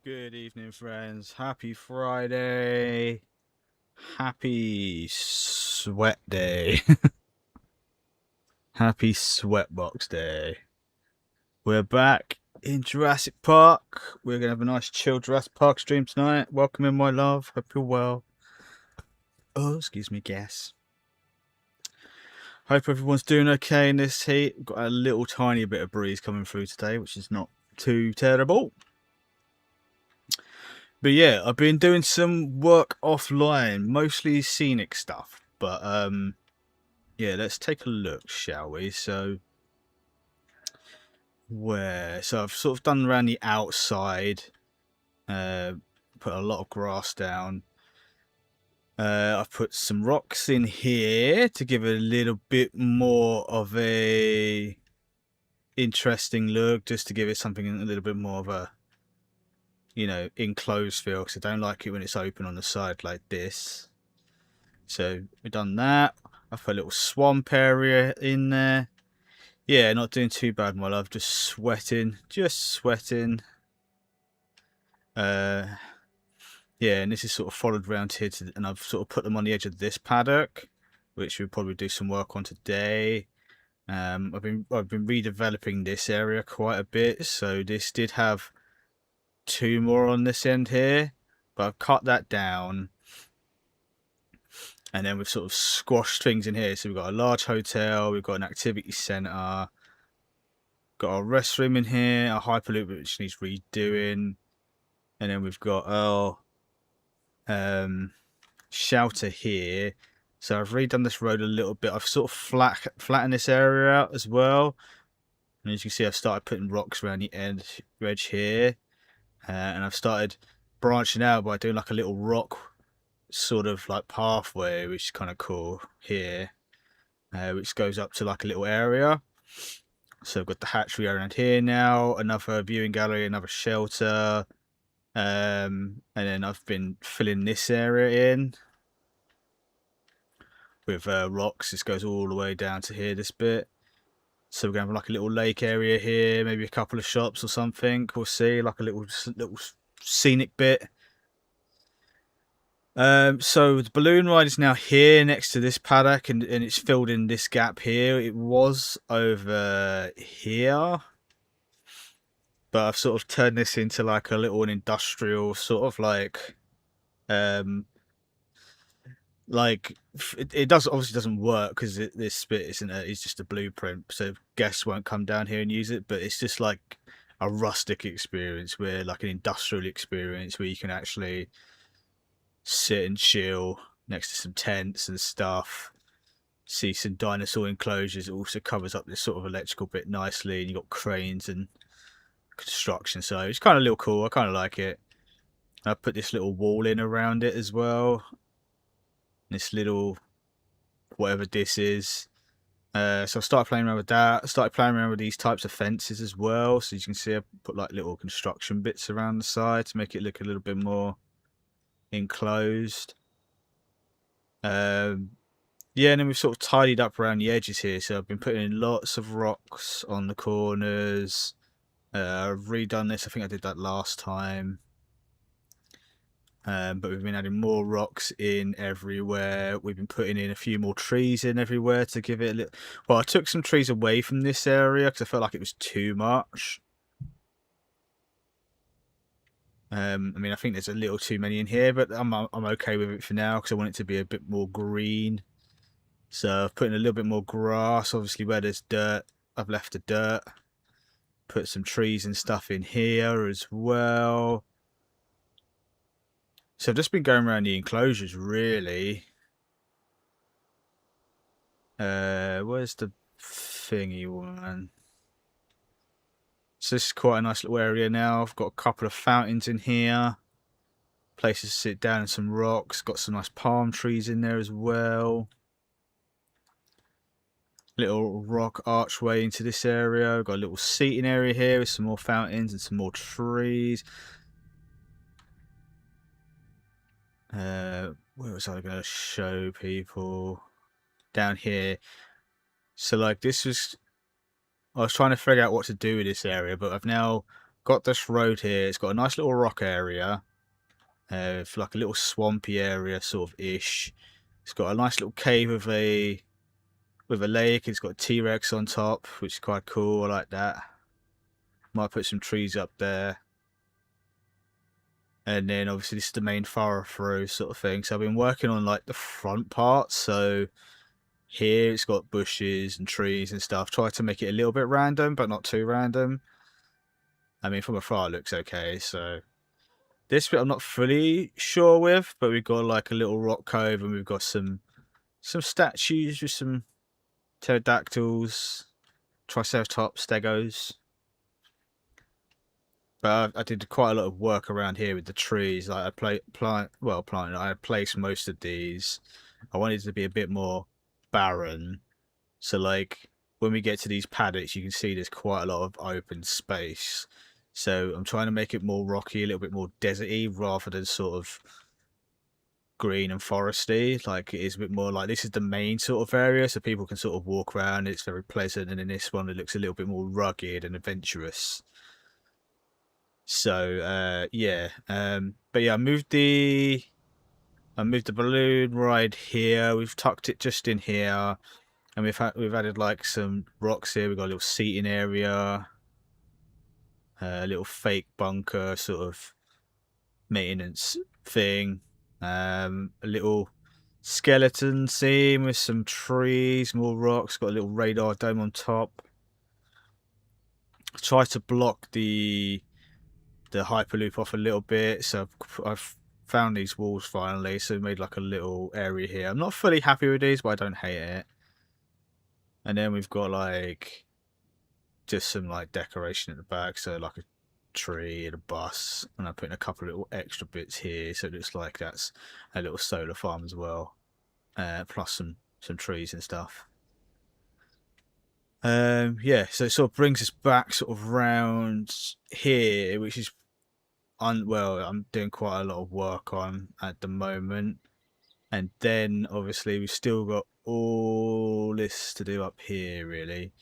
Good evening, friends. Happy Friday. Happy sweat day. Happy sweatbox day. We're back in Jurassic Park. We're going to have a nice chill Jurassic Park stream tonight. Welcome in, my love. Hope you're well. Oh, excuse me, guess. Hope everyone's doing okay in this heat. We've got a little tiny bit of breeze coming through today, which is not too terrible. But yeah, I've been doing some work offline, mostly scenic stuff. But yeah, let's take a look, shall we? So I've sort of done around the outside, put a lot of grass down. I've put some rocks in here to give it a little bit more of a interesting look, just to give it something a little bit more of a, enclosed feel, because I don't like it when it's open on the side like this. So we've done that. I've put a little swamp area in there. Yeah, not doing too bad, my love. Just sweating. Yeah, and this is sort of followed around here, and I've sort of put them on the edge of this paddock, which we'll probably do some work on today. I've been redeveloping this area quite a bit, so this did have two more on this end here, but I've cut that down. And then we've sort of squashed things in here. So we've got a large hotel, we've got an activity centre, got our restroom in here, our Hyperloop which needs redoing, and then we've got our shelter here. So I've redone this road a little bit. I've sort of flattened this area out as well. And as you can see, I've started putting rocks around the edge here, and I've started branching out by doing like a little rock sort of like pathway, which is kind of cool here, which goes up to like a little area. So I've got the hatchery around here now, another viewing gallery, another shelter, and then I've been filling this area in with rocks. This goes all the way down to here, this bit. So we're going to have like a little lake area here, maybe a couple of shops or something. We'll see, like a little scenic bit. So the balloon ride is now here next to this paddock, and it's filled in this gap here. It was over here, but I've sort of turned this into like a little industrial sort of like it does obviously doesn't work because this bit it's just a blueprint, so guests won't come down here and use it. But it's just like a rustic experience, where like an industrial experience where you can actually sit and chill next to some tents and stuff, see some dinosaur enclosures. It also covers up this sort of electrical bit nicely, and you've got cranes and construction, so it's kind of a little cool. I kind of like it. I put this little wall in around it as well, this little whatever this is. So I started playing around with that. I started playing around with these types of fences as well. So you can see I put like little construction bits around the side to make it look a little bit more enclosed. Yeah, and then we've sort of tidied up around the edges here. So I've been putting in lots of rocks on the corners. I've redone this. I think I did that last time. But we've been adding more rocks in everywhere. We've been putting in a few more trees in everywhere to give it a little... Well, I took some trees away from this area because I felt like it was too much. I mean, I think there's a little too many in here, but I'm okay with it for now because I want it to be a bit more green. So I've put in a little bit more grass. Obviously, where there's dirt, I've left the dirt. Put some trees and stuff in here as well. So I've just been going around the enclosures, really. Where's the thingy one? So this is quite a nice little area now. I've got a couple of fountains in here. Places to sit down and some rocks. Got some nice palm trees in there as well. Little rock archway into this area. Got a little seating area here with some more fountains and some more trees. Where was I going to show people? Down here. So like this was... I was trying to figure out what to do with this area, but I've now got this road here. It's got a nice little rock area, for like a little swampy area, sort of ish. It's got a nice little cave with a lake. It's got a T-Rex on top, which is quite cool. I like that. Might put some trees up there. And then obviously this is the main thoroughfare sort of thing. So I've been working on like the front part. So here it's got bushes and trees and stuff. Try to make it a little bit random, but not too random. I mean, from afar it looks okay. So this bit I'm not fully sure with, but we've got like a little rock cove, and we've got some statues with some pterodactyls, triceratops, stegos. But I did quite a lot of work around here with the trees. Like I placed most of these. I wanted it to be a bit more barren. So like when we get to these paddocks, you can see there's quite a lot of open space. So I'm trying to make it more rocky, a little bit more deserty, rather than sort of green and foresty. Like it is a bit more like this is the main sort of area, so people can sort of walk around. It's very pleasant. And in this one, it looks a little bit more rugged and adventurous. So yeah, but yeah, I moved the balloon ride here. We've tucked it just in here, and we've added like some rocks here. We've got a little seating area, a little fake bunker sort of maintenance thing, a little skeleton scene with some trees, more rocks. Got a little radar dome on top. I tried to block the hyperloop off a little bit, so I've found these walls finally, so made like a little area here. I'm not fully happy with these, but I don't hate it. And then we've got like just some like decoration at the back, so like a tree and a bus, and I put in a couple of little extra bits here, so it looks like that's a little solar farm as well, plus some trees and stuff. Yeah, so it sort of brings us back sort of round here, which is I'm doing quite a lot of work on at the moment. And then obviously we've still got all this to do up here really.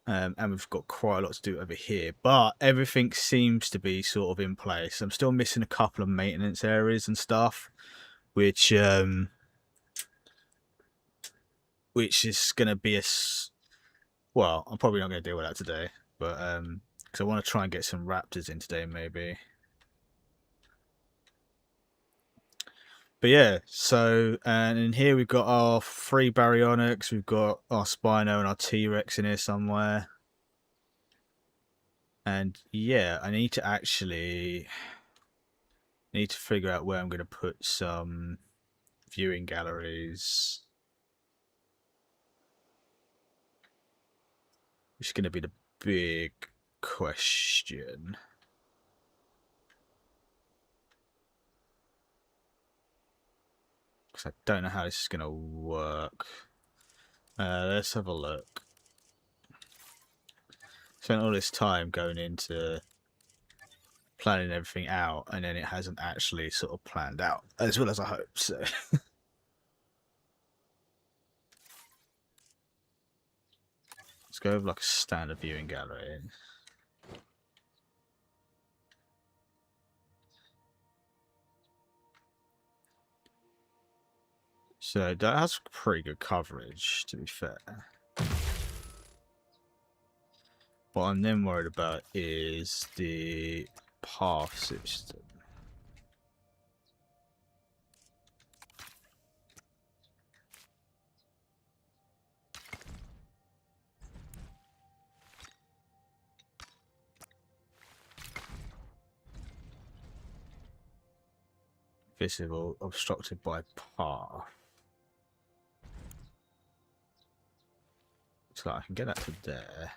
And we've got quite a lot to do over here, but everything seems to be sort of in place. I'm still missing a couple of maintenance areas and stuff, which is going to be well, I'm probably not going to deal with that today, but because I want to try and get some raptors in today maybe. But yeah, so and in here we've got our 3 baryonyx, we've got our Spino and our T-Rex in here somewhere. And yeah, I need to figure out where I'm going to put some viewing galleries, which is going to be the big question. Because I don't know how this is going to work. Let's have a look. Spent all this time going into planning everything out, and then it hasn't actually sort of planned out as well as I hope. So let's go with like a standard viewing gallery. So that has pretty good coverage, to be fair. What I'm then worried about is the path system. Visible, obstructed by path. So I can get that to there.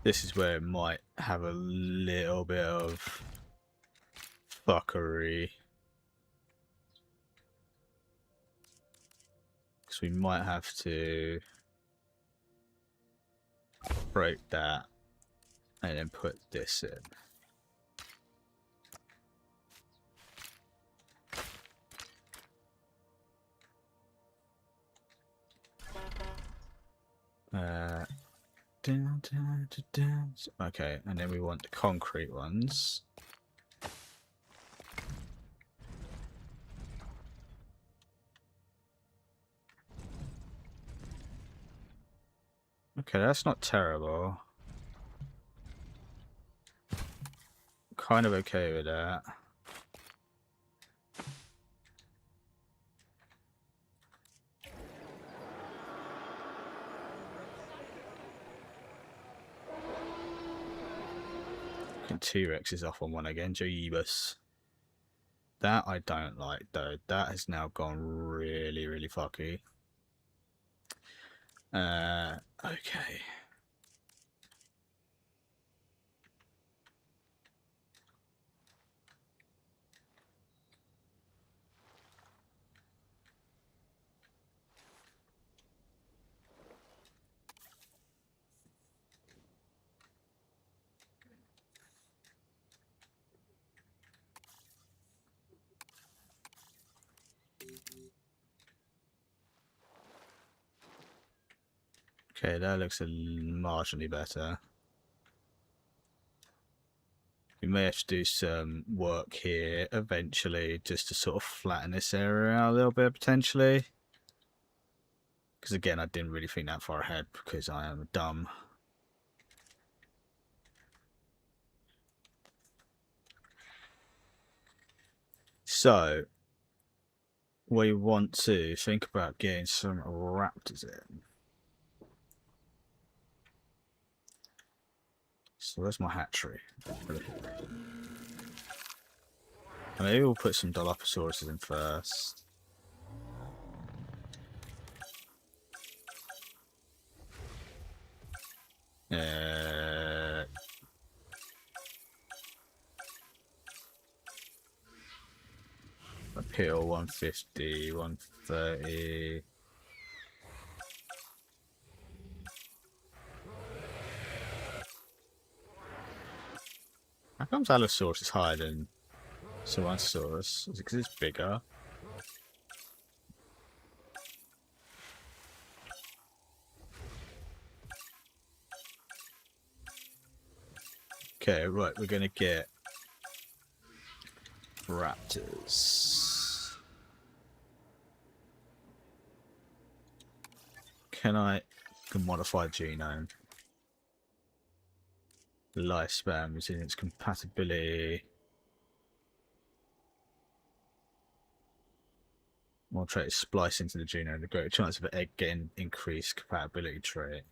This is where it might have a little bit of fuckery. Because we might have to break that and then put this in. Uh, okay, and then we want the concrete ones. Okay, that's not terrible. Kind of okay with that. T-Rex is off on one again, Jeebus. That I don't like though. That has now gone really, really fucky. Okay. Okay, that looks marginally better. We may have to do some work here eventually just to sort of flatten this area out a little bit potentially. Because again, I didn't really think that far ahead because I am dumb. So, we want to think about getting some raptors in. So where's my hatchery? Maybe we'll put some Dilophosaurus in first. Appeal 150, 130. How comes Allosaurus is higher than Tyrannosaurus? Is it because it's bigger? Okay, right, we're gonna get raptors. Can I modify genome? Lifespan, resilience, compatibility. More trait is splice into the genome. The greater chance of an egg getting increased compatibility trait.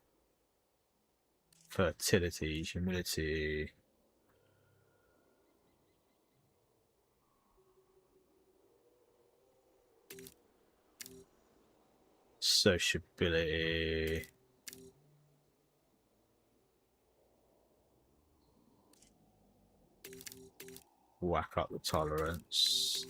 Fertility, humidity. Sociability. Whack up the tolerance.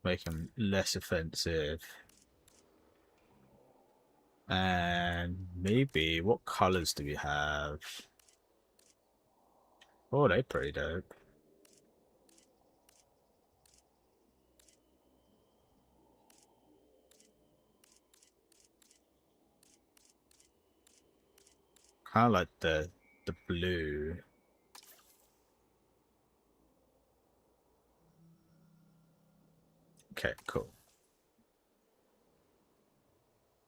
Make them less offensive. And maybe, what colours do we have? Oh, they're pretty dope. Kind of like the blue. Okay, cool.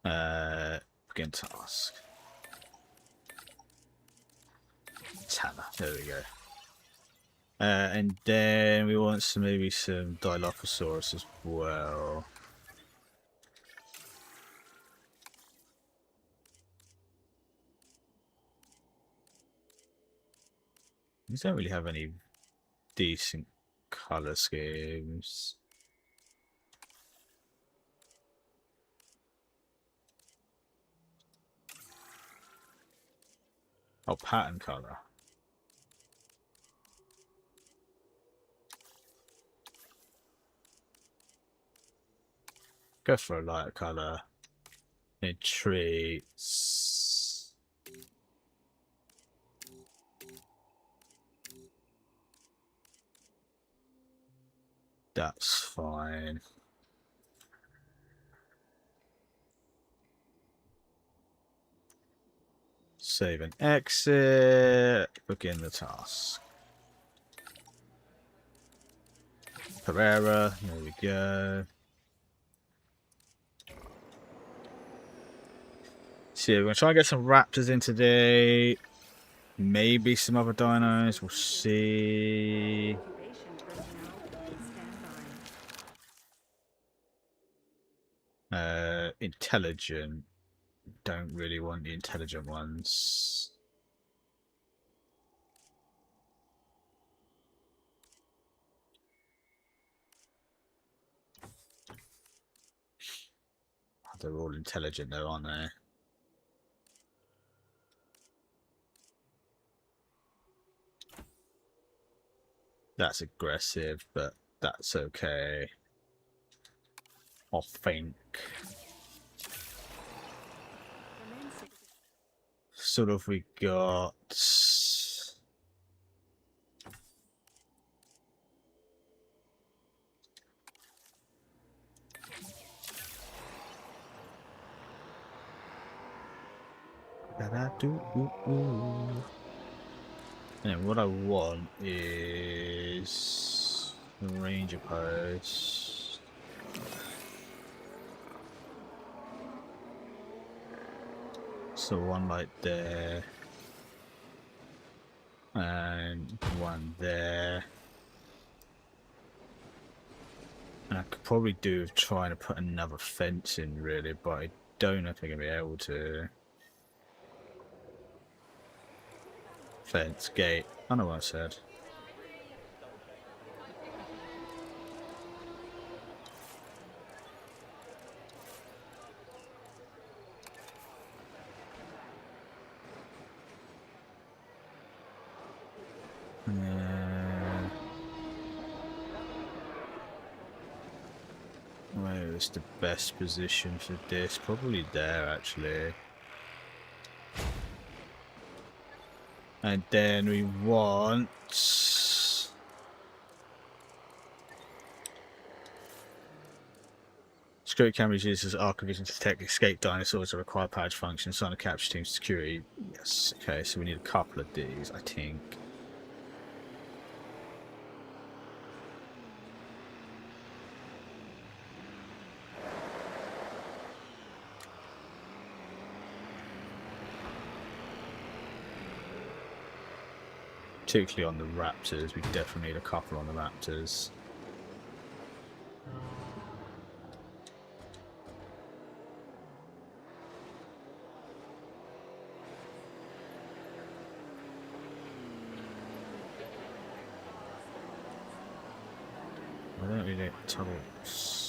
Begin task. Tanner. There we go. And then we want some maybe some Dilophosaurus as well. These don't really have any decent colour schemes. Oh, pattern colour. Go for a lighter colour. Need traits. That's fine. Save and exit. Begin the task. Pereira. There we go. So yeah, we're going to try and get some raptors in today. Maybe some other dinos. We'll see. Intelligent. Don't really want the intelligent ones. They're all intelligent though, aren't they? That's aggressive, but that's okay. I think. Sort of we got... And what I want is a ranger post. So one like there. And one there. And I could probably do with trying to put another fence in really, but I don't know if I'm going to be able to. Fence, gate. I know what I said. Where is the best position for this? Probably there, actually. And then we want... Security cameras used as arc vision to detect escaped dinosaurs that require patch function. Sign of capture team security. Yes. Okay, so we need a couple of these, I think. Particularly on the raptors, we definitely need a couple on the raptors. I don't really need tunnels.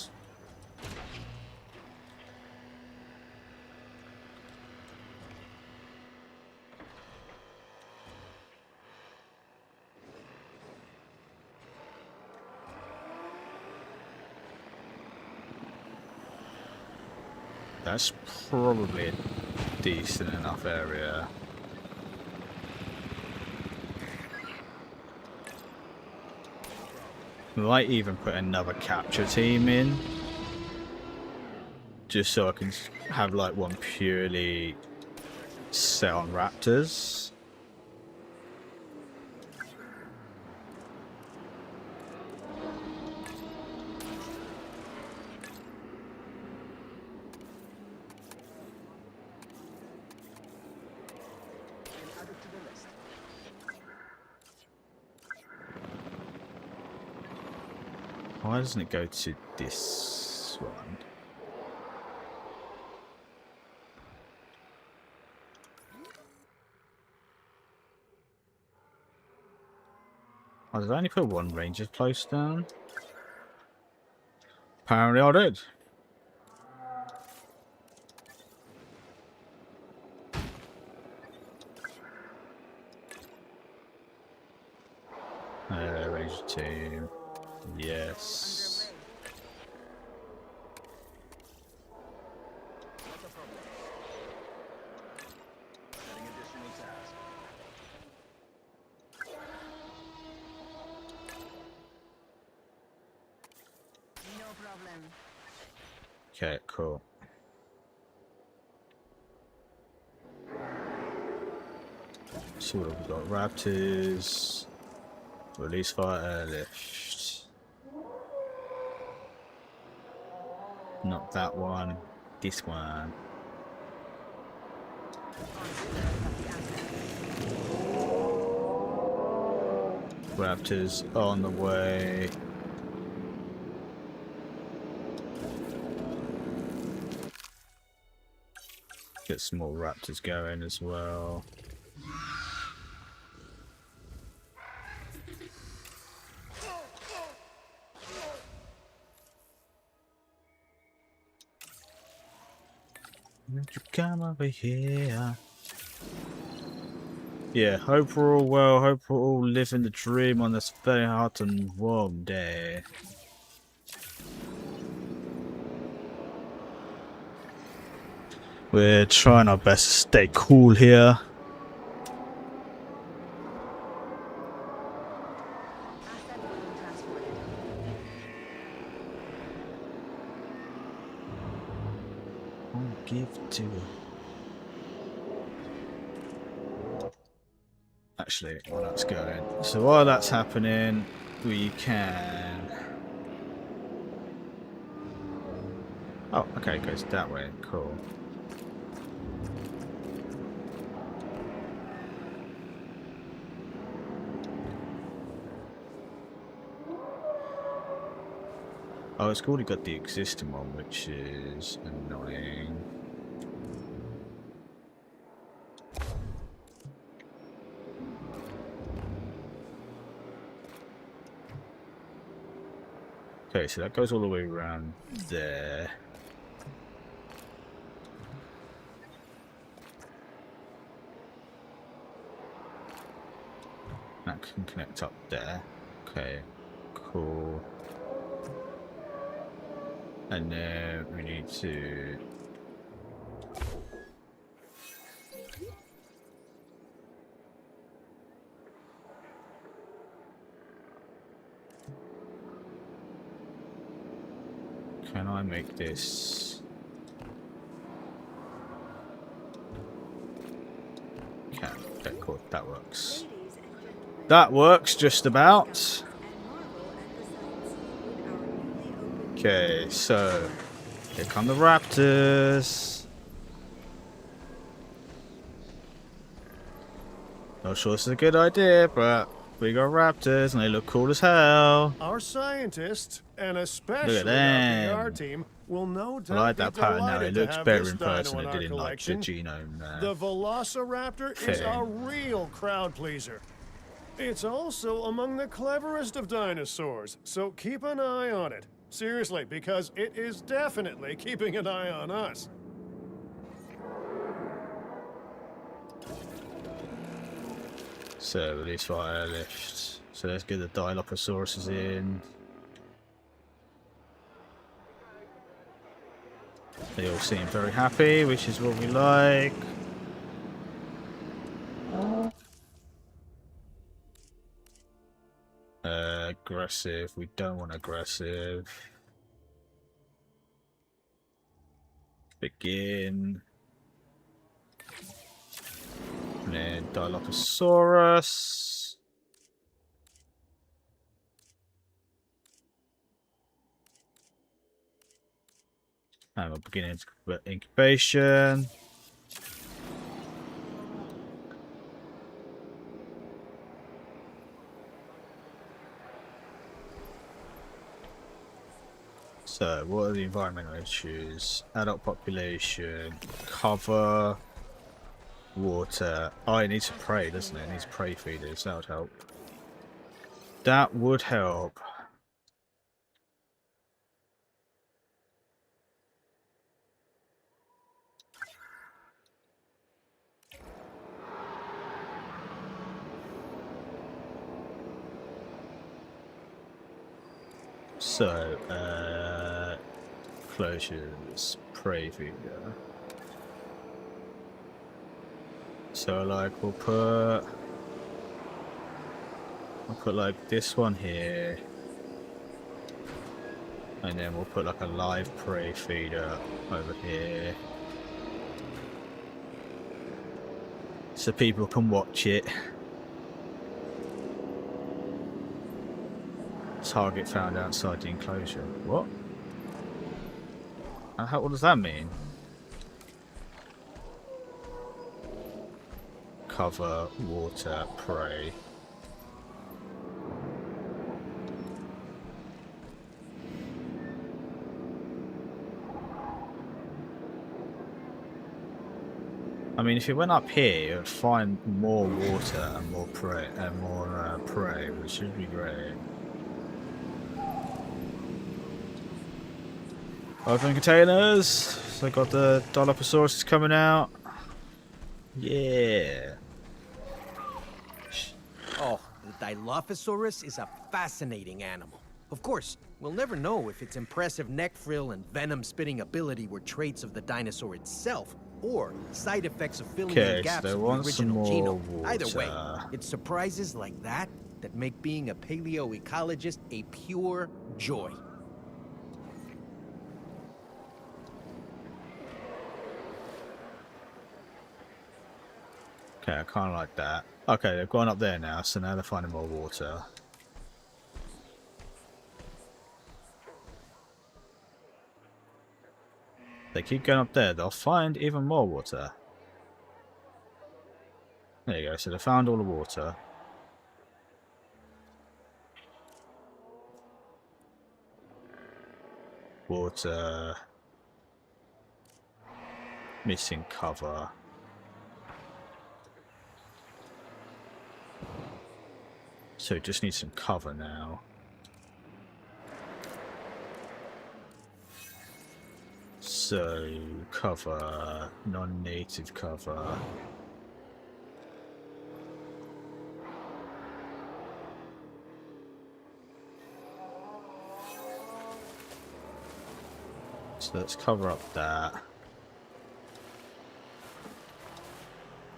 That's probably a decent enough area. We might even put another capture team in. Just so I can have like one purely set on raptors. Why doesn't it go to this one? Oh, did I only put one ranger post down? Apparently I did. Ranger team. Yes. Okay, cool. So what have we got? Raptors. Release fire airlift. Not that one. This one. Raptors on the way. Get some more raptors going as well. Won't you come over here? Yeah, hope we're all well. Hope we're all living the dream on this very hot and warm day. We're trying our best to stay cool here. I'll give it to her. Actually, while that's going. So while that's happening, we can... Oh, okay, it goes that way. Cool. Oh, it's already got the existing one, which is annoying. Okay, so that goes all the way around there. That can connect up there. Okay, cool. And then we need to... Can I make this? Can. Okay, cool. That works. That works just about. Okay, so here come the raptors. Not sure this is a good idea, but we got raptors and they look cool as hell. Our scientists, and especially Look our at PR team, will no doubt I like that be pattern now. It delighted to looks have better this in dino person than in it our did in like the collection. genome. The Velociraptor is a real crowd pleaser. It's also among the cleverest of dinosaurs, so keep an eye on it. Seriously, because it is definitely keeping an eye on us. So release fire airlift. So let's get the Dilophosaurus in. They all seem very happy, which is what we like. Aggressive. We don't want aggressive. Begin. And then Dilophosaurus. And we're beginning incubation. So, what are the environmental issues? Adult population, cover, water. Oh, it needs to prey, doesn't it? It needs prey feeders. That would help. That would help. So, closures, prey feeder. So, like, we'll put like this one here. And then we'll put like a live prey feeder over here. So people can watch it. Target found outside the enclosure. What? What does that mean? Cover, water, prey. I mean, if you went up here, you'd find more water and more prey, which should be great. Open containers. So I got the Dilophosaurus coming out. Yeah. Oh, the Dilophosaurus is a fascinating animal. Of course, we'll never know if its impressive neck frill and venom-spitting ability were traits of the dinosaur itself, or side effects of filling in gaps in the original genome. Either way, it's surprises like that that make being a paleoecologist a pure joy. Okay, I kind of like that. Okay, they've gone up there now, so now they're finding more water. They keep going up there, they'll find even more water. There you go, so they found all the water. Water. Missing cover. So it just needs some cover now. So, cover, non-native cover. So let's cover up that.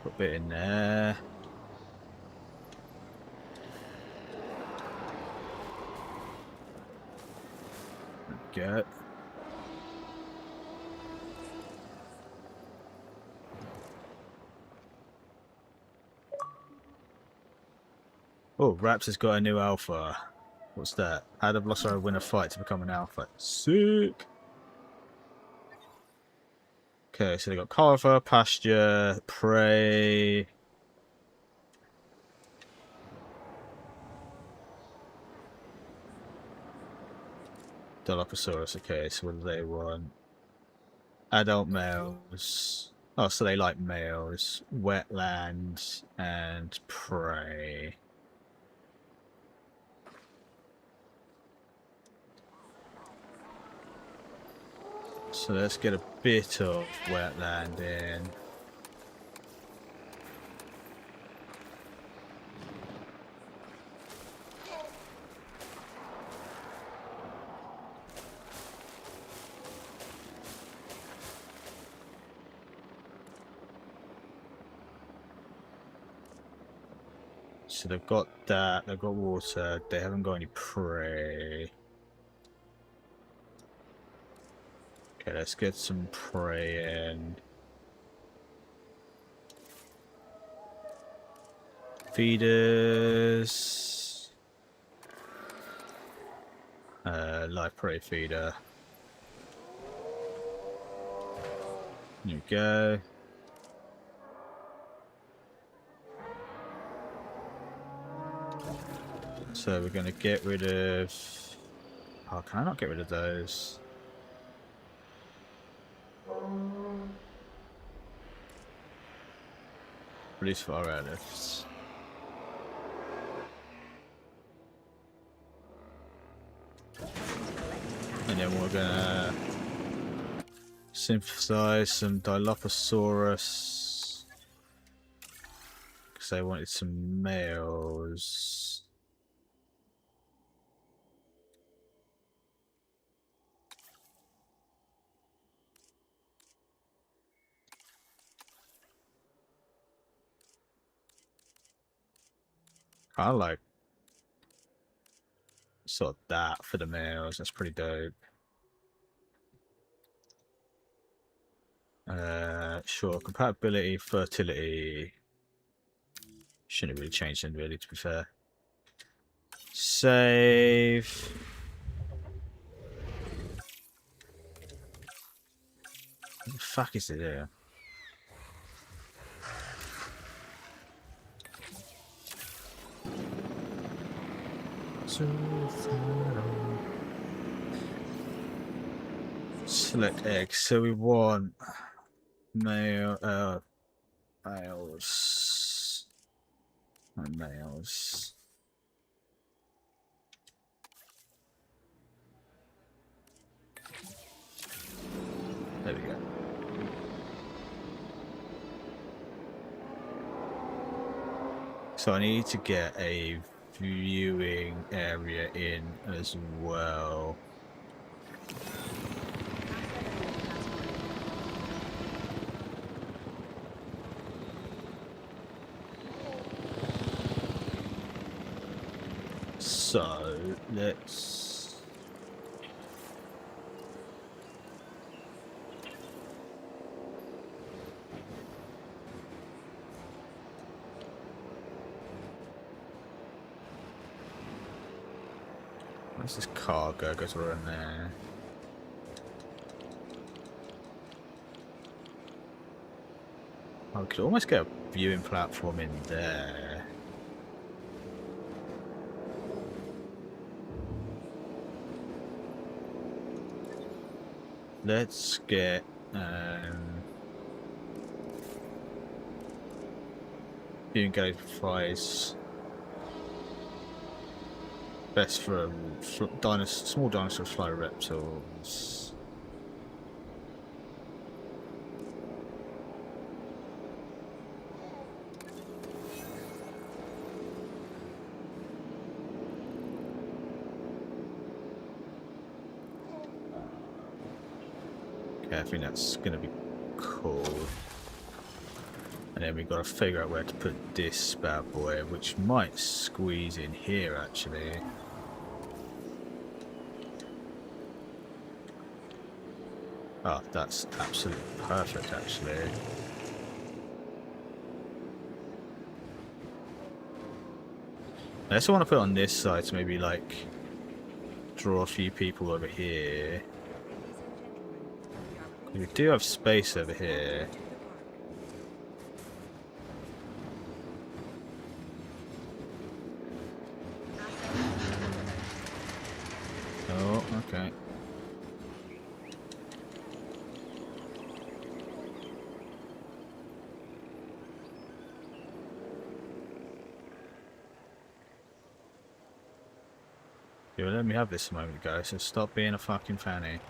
Put a bit in there. Go. Oh, Raps has got a new alpha. What's that? How the Velociraptor win a fight to become an alpha? Sick! Okay, so they got cover, pasture, prey. Dilophosaurus, okay, so what do they want? Adult males. Oh, so they like males. Wetlands and prey. So let's get a bit of wetland in. So they've got that, they've got water, they haven't got any prey. Okay, let's get some prey in. Feeders. Live prey feeder. There we go. So we're going to get rid of... Oh, can I not get rid of those? Release for our airlifts. And then we're going to synthesize some Dilophosaurus. Because they wanted some males. I like sort of that for the males. That's pretty dope. Sure. Compatibility, fertility. Shouldn't really change them, really, to be fair. Save. What the fuck is it here? Select egg. So we want male, males, and males. There we go. So I need to get a viewing area in as well. So let's where's this cargo? Goes around there. I could almost get a viewing platform in there. Let's get viewing gallery flies. Best for small dinosaurs, fly reptiles. Okay, I think that's gonna be cool. And then we've got to figure out where to put this bad boy, which might squeeze in here actually. Oh, that's absolutely perfect actually. I also want to put it on this side to maybe like draw a few people over here. We do have space over here. Oh, okay. Yeah, let me have this a moment ago, so stop being a fucking fanny.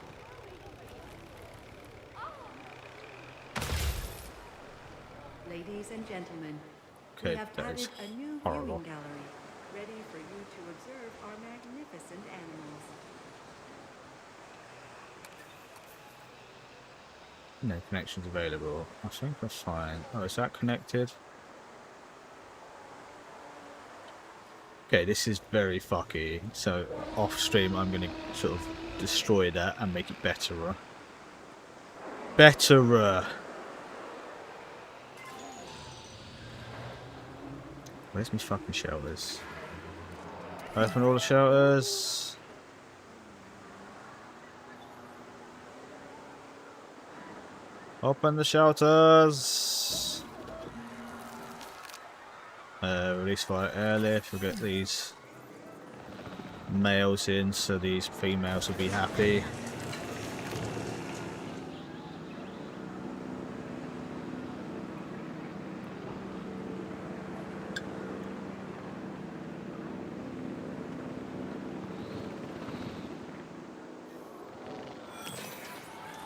Ladies and gentlemen, Okay, we have that added is a new horrible. viewing gallery, ready for you to observe our magnificent animals. No connections available. I think we're fine. Oh, is that connected? Okay, this is very fucky. So off stream, I'm gonna sort of destroy that and make it betterer. Betterer. Where's my fucking shelters? Open all the shelters. Open the shelters. Release via airlift. We'll get these males in so these females will be happy.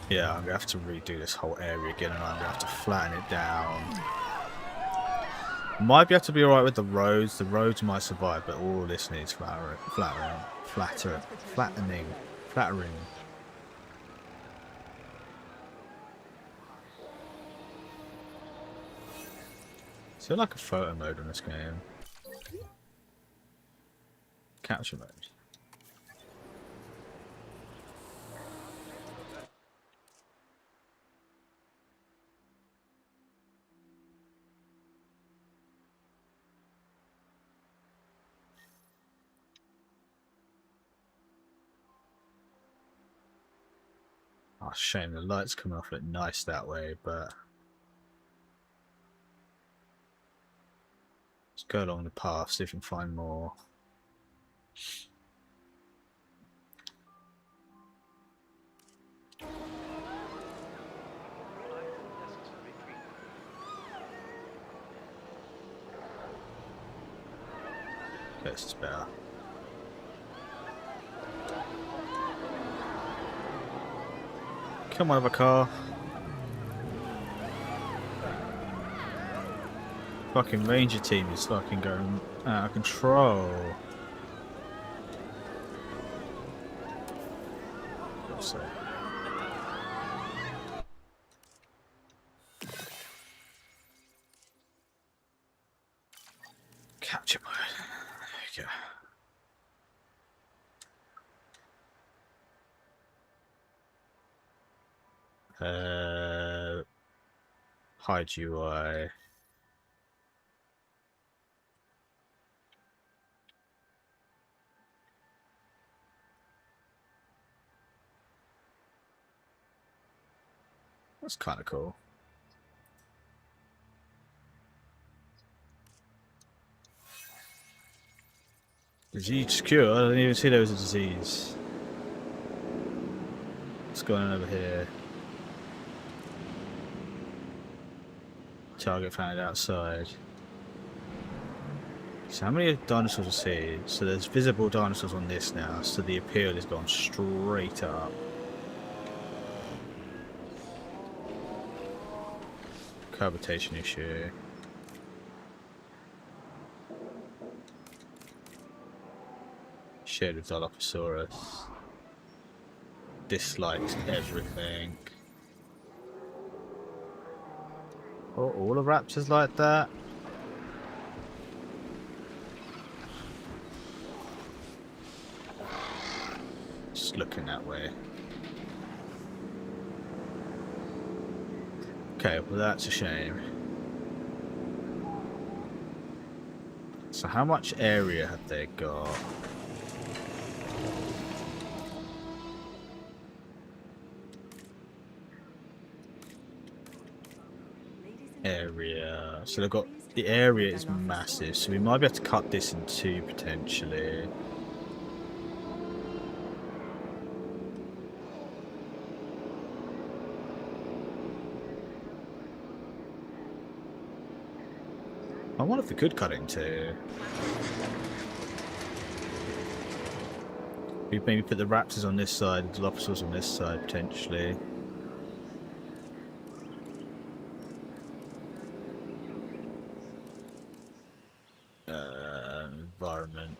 Yeah, I'm gonna have to redo this whole area again, and I'm gonna have to flatten it down. Might be able to be alright with the roads. The roads might survive, but all this needs flattering. Is there like a photo mode in this game? Capture mode. Oh, shame the lights coming off look nice that way, but let's go along the path, see if we can find more. Okay, this is better. Come on, have a car. Fucking ranger team is fucking going out of control. God's sake. Capture mode. There we go. Hide UI. That's kind of cool. Disease cure? I didn't even see there was a disease. What's going on over here? Target found outside. So how many dinosaurs are seen? So there's visible dinosaurs on this now, so the appeal has gone straight up. Cohabitation issue. Shared with Dilophosaurus. Dislikes everything. Oh, all the raptors like that? Just looking that way. Okay, well that's a shame. So how much area have they got? Area. So they've got, the area is massive, so we might be able to cut this in two potentially. I wonder if we could cut it in two. We maybe put the raptors on this side, the Dilophosaurus on this side potentially. Environment.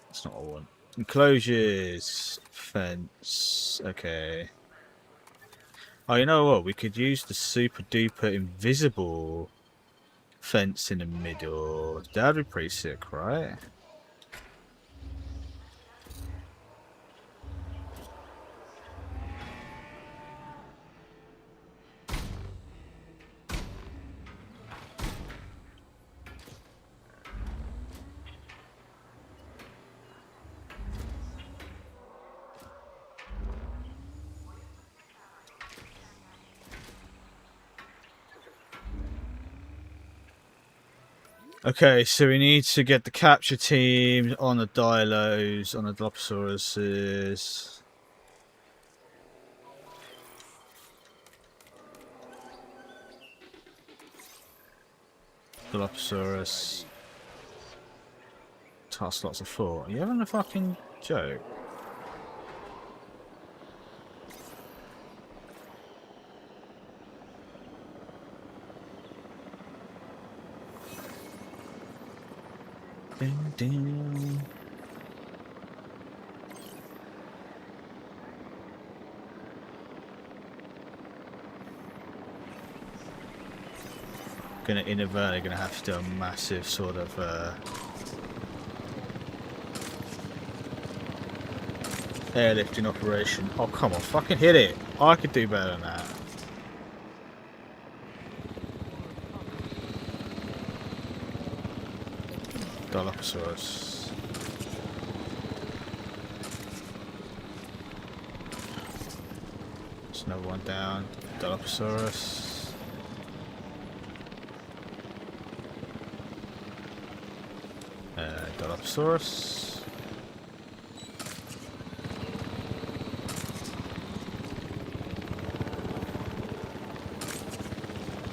That's not what I want. Enclosures. Fence. Okay. Oh, you know what? We could use the super duper invisible fence in the middle. That'd be pretty sick, right? Okay, so we need to get the capture team on the Dilos, on the Dilophosaurus. Dilophosaurus. Task slots of 4. Are you having a fucking joke? Ding, ding. Inadvertently gonna have to do a massive sort of airlifting operation. Oh come on, fucking hit it! I could do better than that. Dilophosaurus. There's another one down. Dilophosaurus. Dilophosaurus.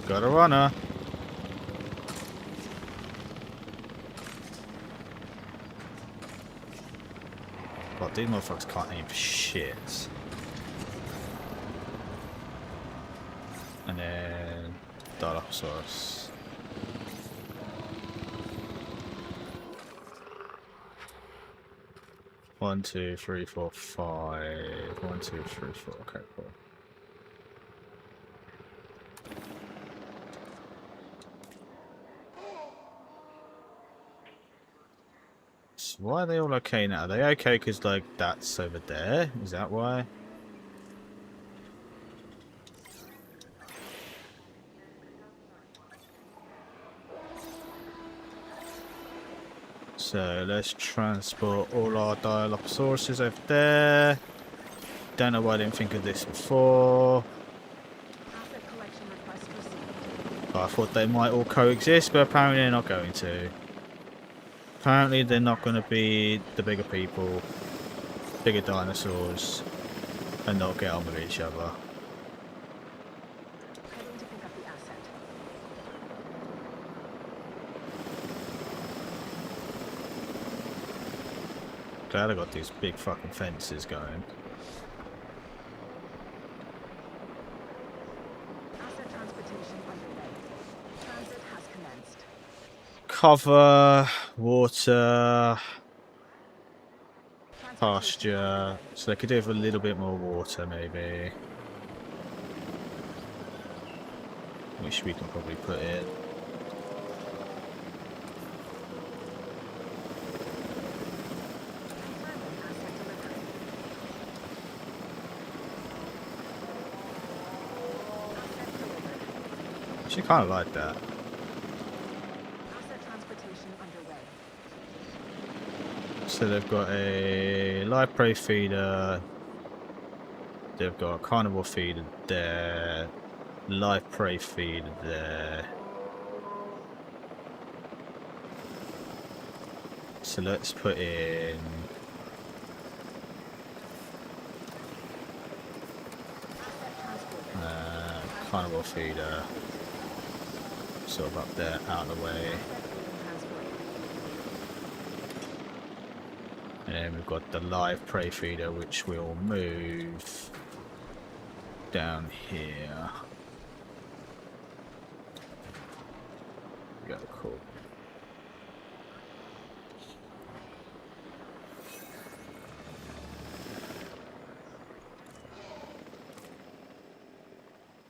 Got a runner. Well, these motherfuckers can't aim for shit. And then Dilophosaurus. One, two, three, four, five. 1, 2, 3, 4. Okay, cool. So why are they all okay now? Are they okay because, like, that's over there? Is that why? So let's transport all our Dilophosaurus over there. Don't know why I didn't think of this before. Asset collection request received. I thought they might all coexist, but apparently they're not going to. Apparently they're not going to be the bigger people, bigger dinosaurs, and not get on with each other. Heading to pick up the asset. Glad I got these big fucking fences going. Asset transportation underway. Transit has commenced. Cover, water, Transportation pasture. underway. So they could do with a little bit more water, maybe. Which we can probably put in. Confirming asset delivery. Asset delivered. She kind of like that. Asset transportation underway. So they've got a live prey feeder. They've got a carnivore feeder there. Live prey feeder there. So let's put in Asset transported. carnivore feeder. Sort of up there, out of the way. Asset being transported. And then we've got the live prey feeder, which will move down here. Yeah, cool.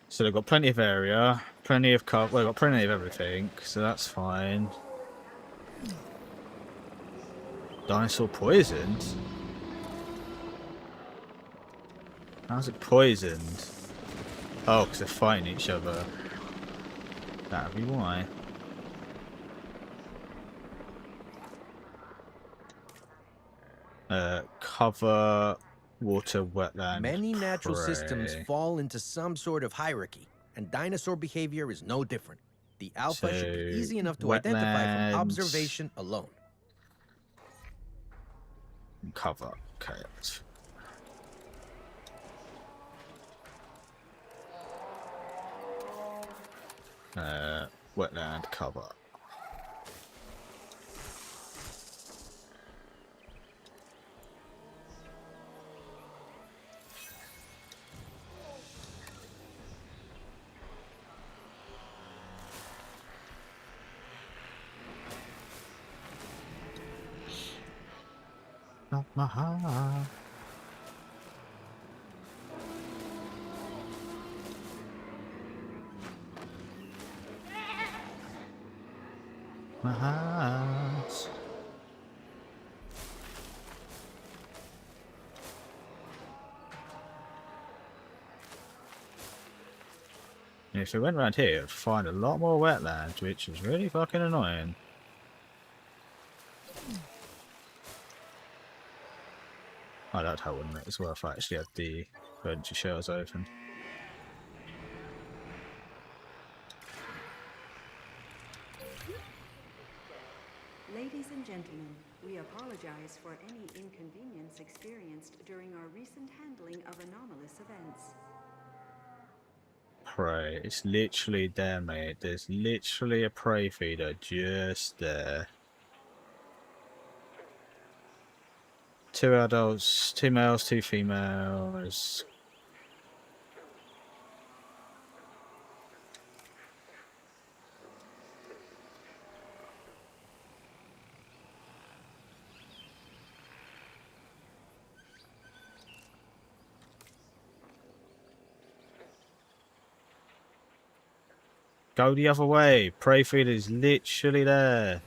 So they've got plenty of area, plenty of cover. Well, they've got plenty of everything, so that's fine. Dinosaur poisoned? How's it poisoned? Oh, because they're fighting each other. That'd be why. Cover, water, wetland. Many natural prey. systems fall into some sort of hierarchy, and dinosaur behavior is no different. The alpha should be So, easy enough to identify wetlands. from observation alone. Cover. Okay. That's... wetland cover. Not my heart. My heart. And if we went around here, we'd find a lot more wetlands, which is really fucking annoying. Oh, that'd help, wouldn't it, as well, if I actually had the emergency shelters open. Ladies and gentlemen, we apologize for any inconvenience experienced during our recent handling of anomalous events. Prey. It's literally there, mate. There's literally a prey feeder just there. 2 adults, 2 males, 2 females. Go the other way. Prey feeder is literally there.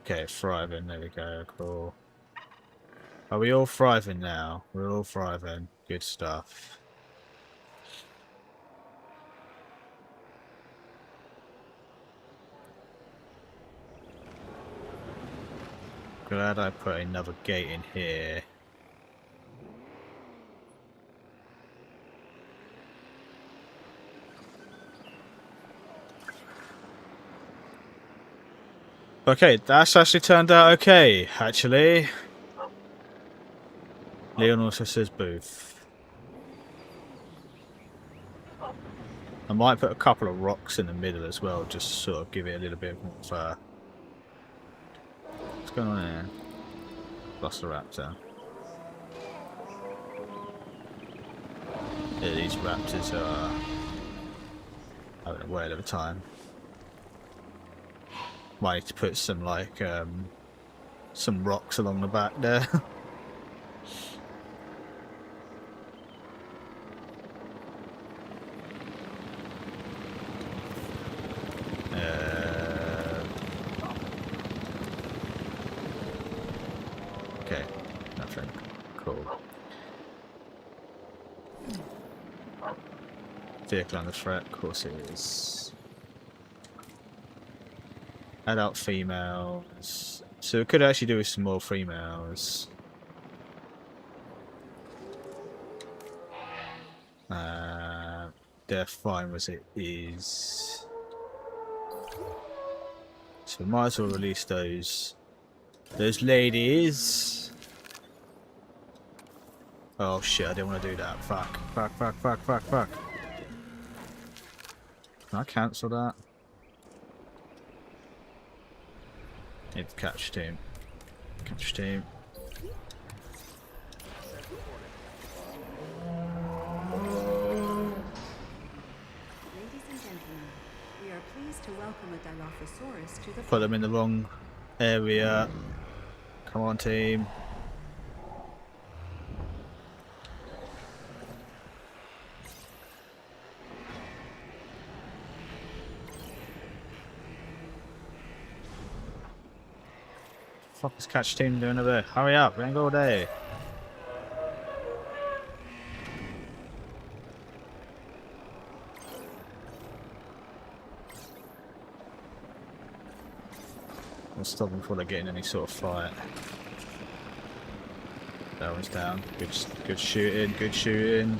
Okay, thriving. There we go. Cool. Are we all thriving now? We're all thriving. Good stuff. Glad I put another gate in here. Okay, that's actually turned out okay, actually. Leon also says booth. I might put a couple of rocks in the middle as well, just sort of give it a little bit more of what's going on here? Velociraptor. Yeah, these raptors are having a whale of a time. Might need to put some like some rocks along the back there. Okay, nothing. Cool. Vehicle under threat, of course it is. Adult females. So we could actually do with some more females. They're fine as it is. So we might as well release those ladies. Oh shit, I didn't want to do that. Fuck. Can I cancel that? Need to catch team. Catch team. Ladies and gentlemen, we are pleased to welcome a Dilophosaurus to the Put them in the wrong area. Come on, team. Fuck is catch team doing over there? Hurry up, we ain't got all day. We'll stop them before they get in any sort of fight. That one's down. Good shooting, good shooting.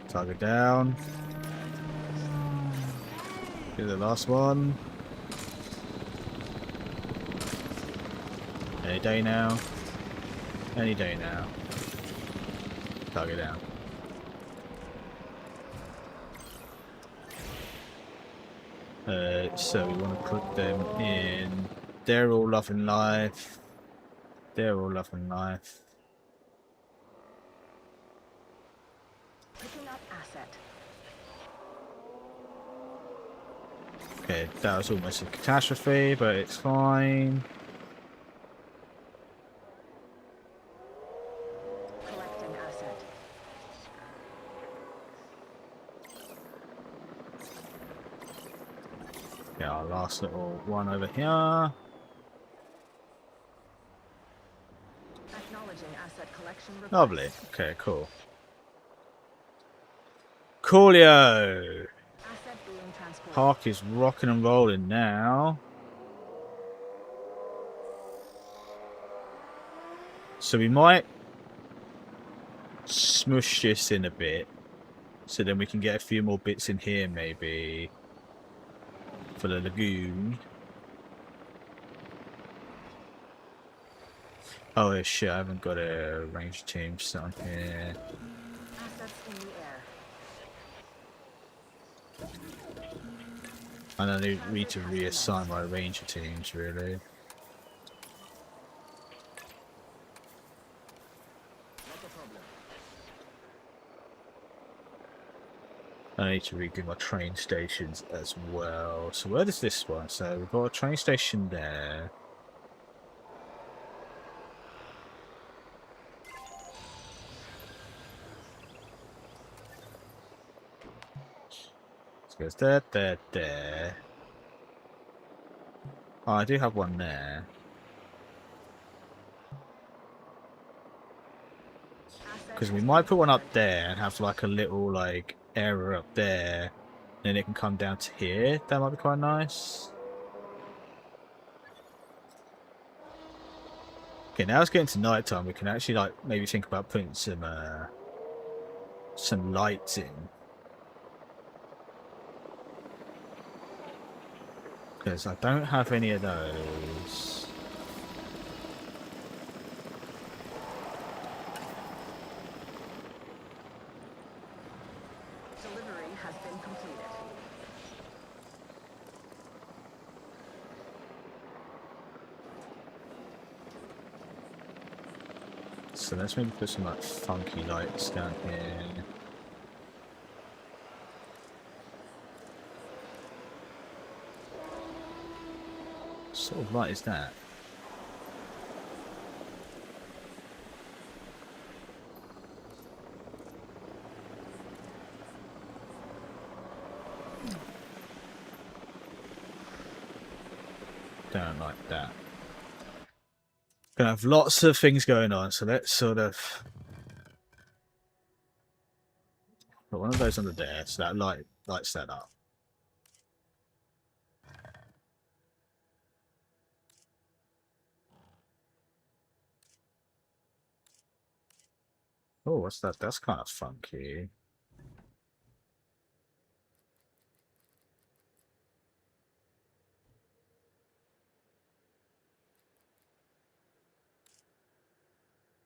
Target down. Do the last one. Any day now. Any day now. Target down. So we want to put them in. They're all loving life. They're all loving life. Picking up asset. Okay, that was almost a catastrophe, but it's fine. Collecting asset. Yeah, our last little one over here. Acknowledging asset collection request. Lovely. Okay, cool. Coolio! Asset being transported. Park is rocking and rolling now. So we might smush this in a bit, so then we can get a few more bits in here, maybe, for the lagoon. Oh shit, I haven't got a range team set on here. Assets in the air. And I need to reassign my ranger teams, really. I need to redo my train stations as well. So where does this one? So we've got a train station there. So it goes there, there, there. Oh, I do have one there. Because we might put one up there and have like a little like area up there. Then it can come down to here. That might be quite nice. Okay, now it's getting to night time. We can actually like maybe think about putting some lights in. Because I don't have any of those. Delivery has been completed. So let's maybe put some like funky lights down here. What sort of light is that? Don't like that. Gonna have lots of things going on, so let's sort of put one of those under there, so that lights that up. Oh, what's that? That's kind of funky.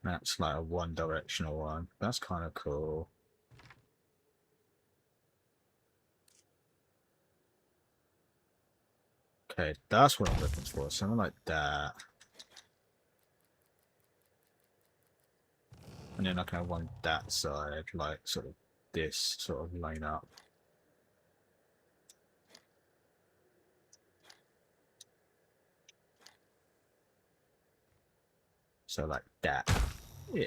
That's like a one-directional one. That's kind of cool. Okay, that's what I'm looking for. Something like that. And then I can have one that side, like sort of this sort of line up. So like that. Yeah.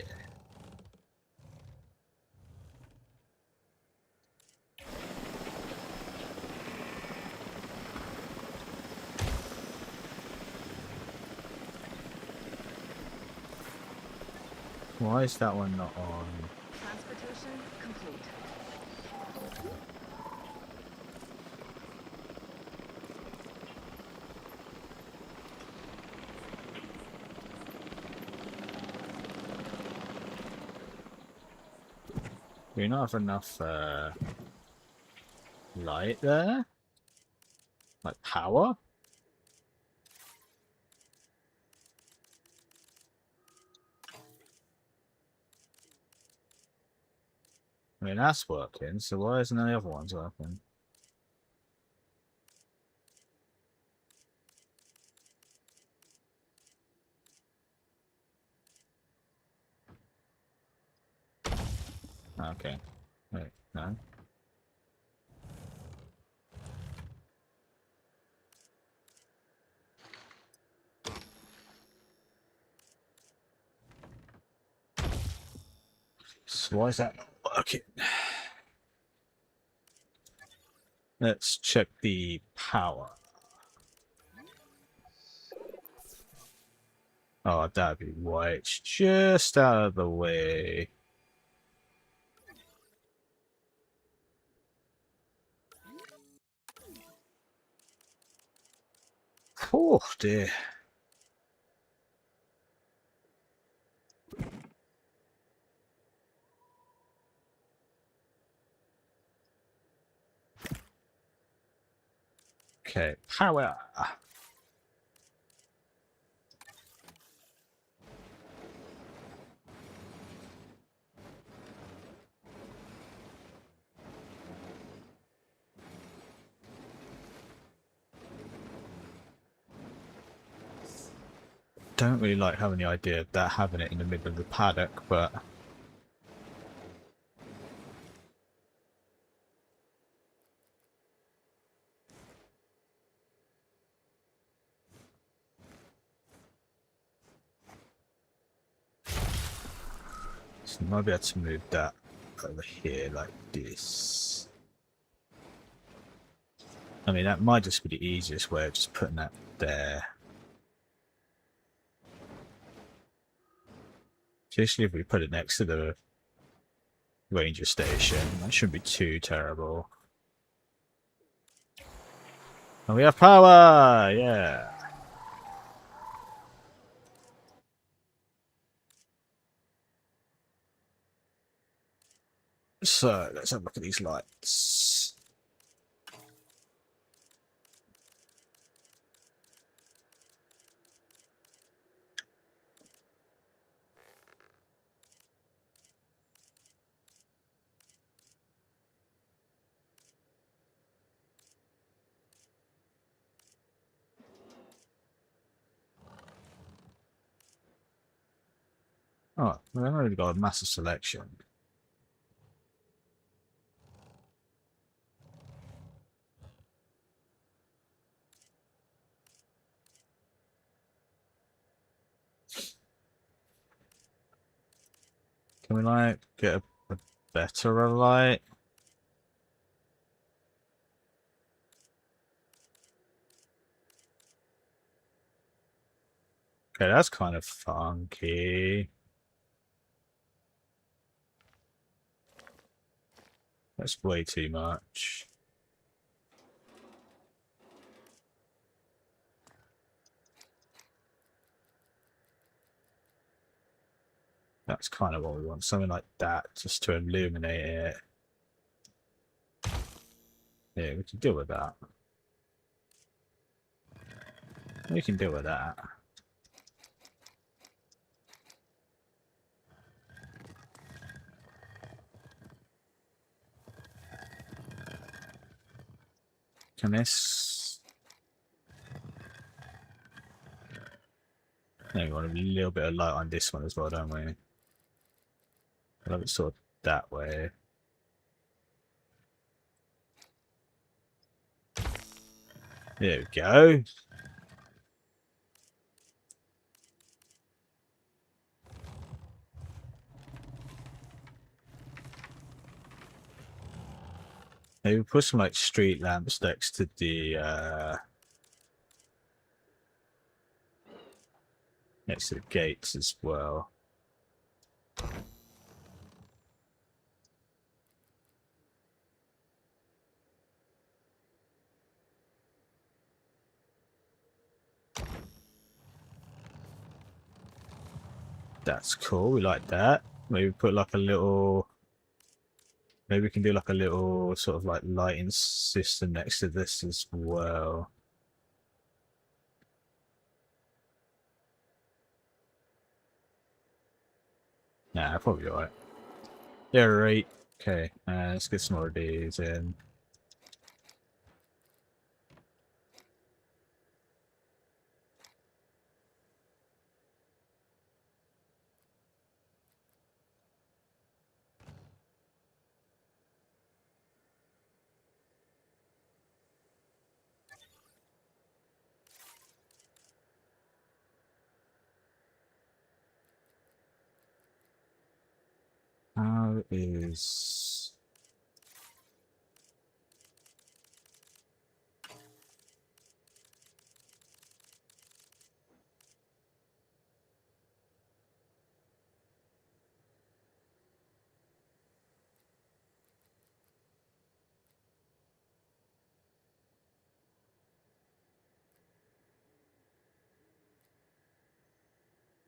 Why is that one not on? Transportation complete. Do you not have enough light there? Like power? I mean, that's working, so why isn't any other ones working? Okay. Wait, no. So why is that not working? Let's check the power. Oh, that'd be why it's just out of the way. Oh dear. Okay, power. Don't really like having the idea of that having it in the middle of the paddock, but so you might be able to move that over here like this. I mean, that might just be the easiest way of just putting that there. Especially if we put it next to the ranger station, that shouldn't be too terrible. And we have power! Yeah. So, let's have a look at these lights. Oh, we've already got a massive selection. Can we, like, get a better light? Okay, that's kind of funky. That's way too much. That's kind of what we want. Something like that, just to illuminate it. Yeah, we can deal with that. We can deal with that. Can this... No, we want a little bit of light on this one as well, don't we? I love it sort of that way. There we go. Maybe we'll put some like street lamps next to the gates as well. That's cool. We like that. Maybe put like a little. Maybe we can do like a little sort of like lighting system next to this as well. Nah, probably alright. Yeah, right. Okay, let's get some more of these in. How is...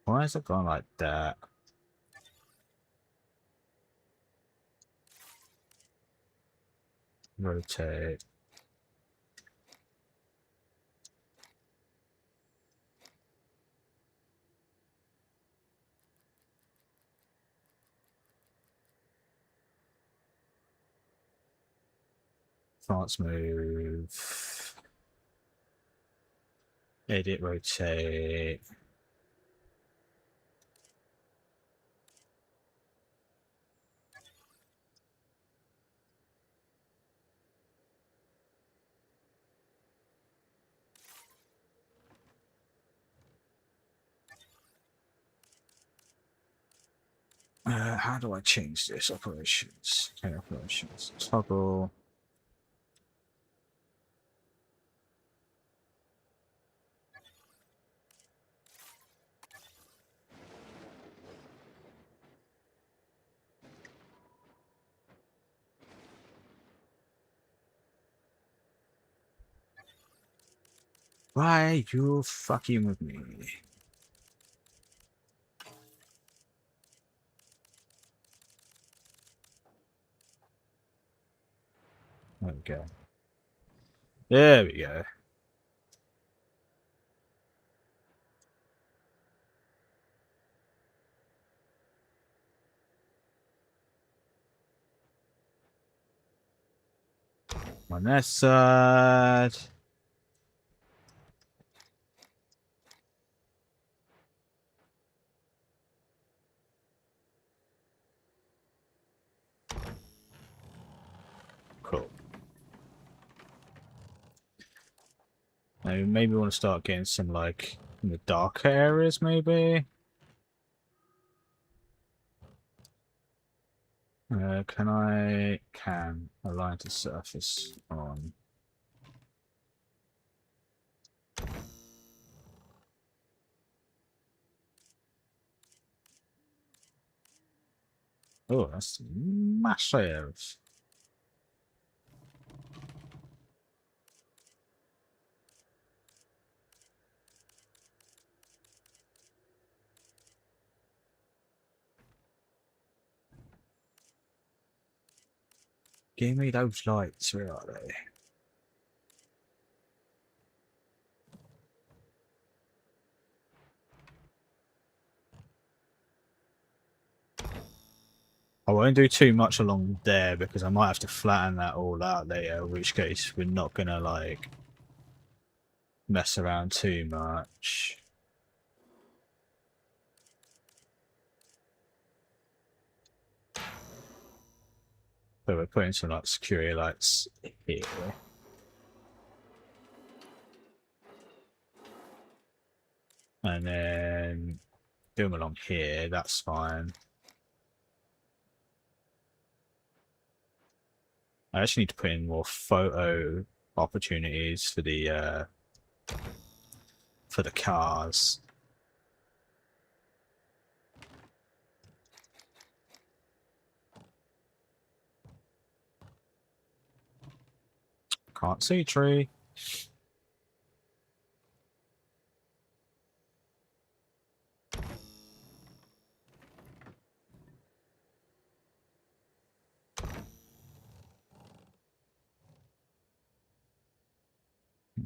Why is it going like that? Rotate. Advance move. Edit, rotate. How do I change this? Operations. Okay, operations. Toggle. Why are you fucking with me? There we go. There we go. On that side. Cool. Now, maybe we want to start getting some, like, in the darker areas, maybe? Can I... Can align to surface on... Oh, that's massive. Give me those lights, where are they? I won't do too much along there because I might have to flatten that all out later, in which case we're not gonna like mess around too much. So we're putting some like security lights here. And then do them along here, that's fine. I actually need to put in more photo opportunities for the cars. Can't see tree.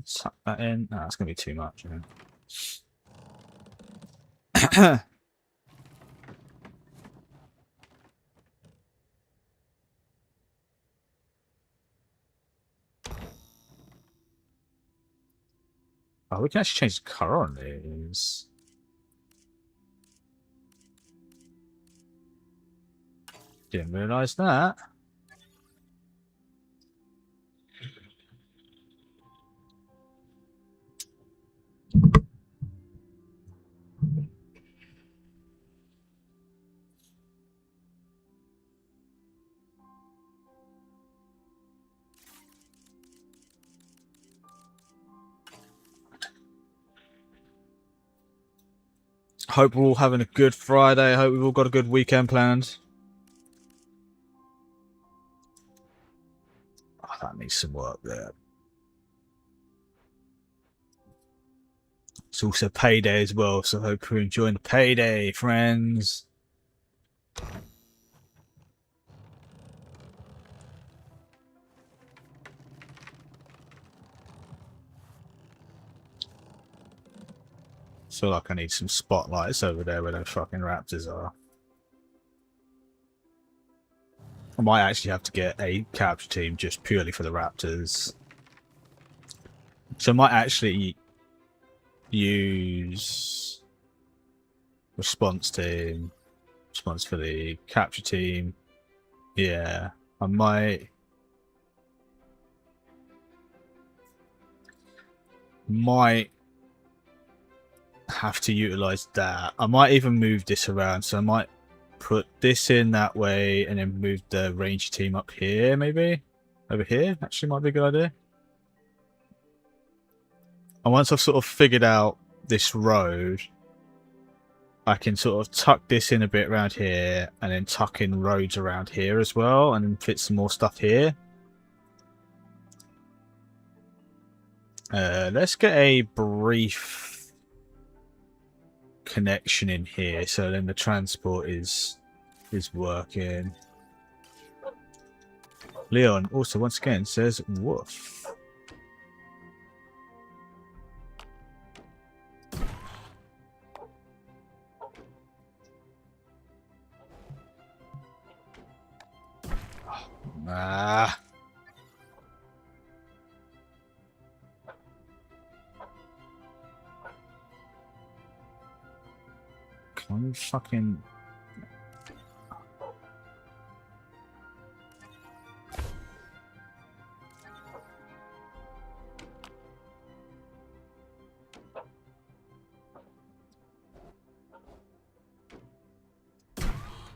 Suck that in. No, that's gonna be too much. Oh, we can actually change the color on these. Didn't realise that. Hope we're all having a good Friday. Hope we've all got a good weekend planned. Oh, that needs some work there. It's also payday as well, so hope you're enjoying the payday, friends. Feel like I need some spotlights over there where those fucking raptors are. I might actually have to get a capture team just purely for the raptors. So I might actually use response team, response for the capture team. Yeah, I might have to utilize that. I might even move this around, so I might put this in that way and then move the ranger team up here, maybe over here. Actually might be a good idea. And once I've sort of figured out this road, I can sort of tuck this in a bit around here and then tuck in roads around here as well and then fit some more stuff here. Let's get a brief connection in here so then the transport is working. Leon also once again says woof. Ah. Can you fucking...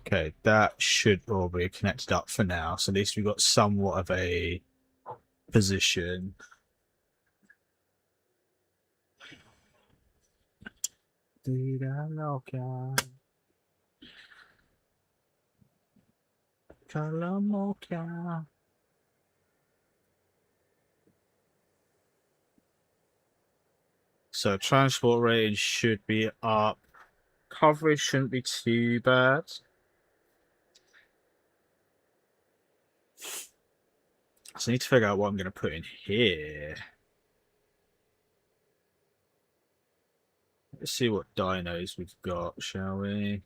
Okay, that should all be connected up for now. So at least we've got somewhat of a position. Vida loca. Calamoca. So transport range should be up. Coverage shouldn't be too bad. So I need to figure out what I'm going to put in here. Let's see what dinos we've got, shall we?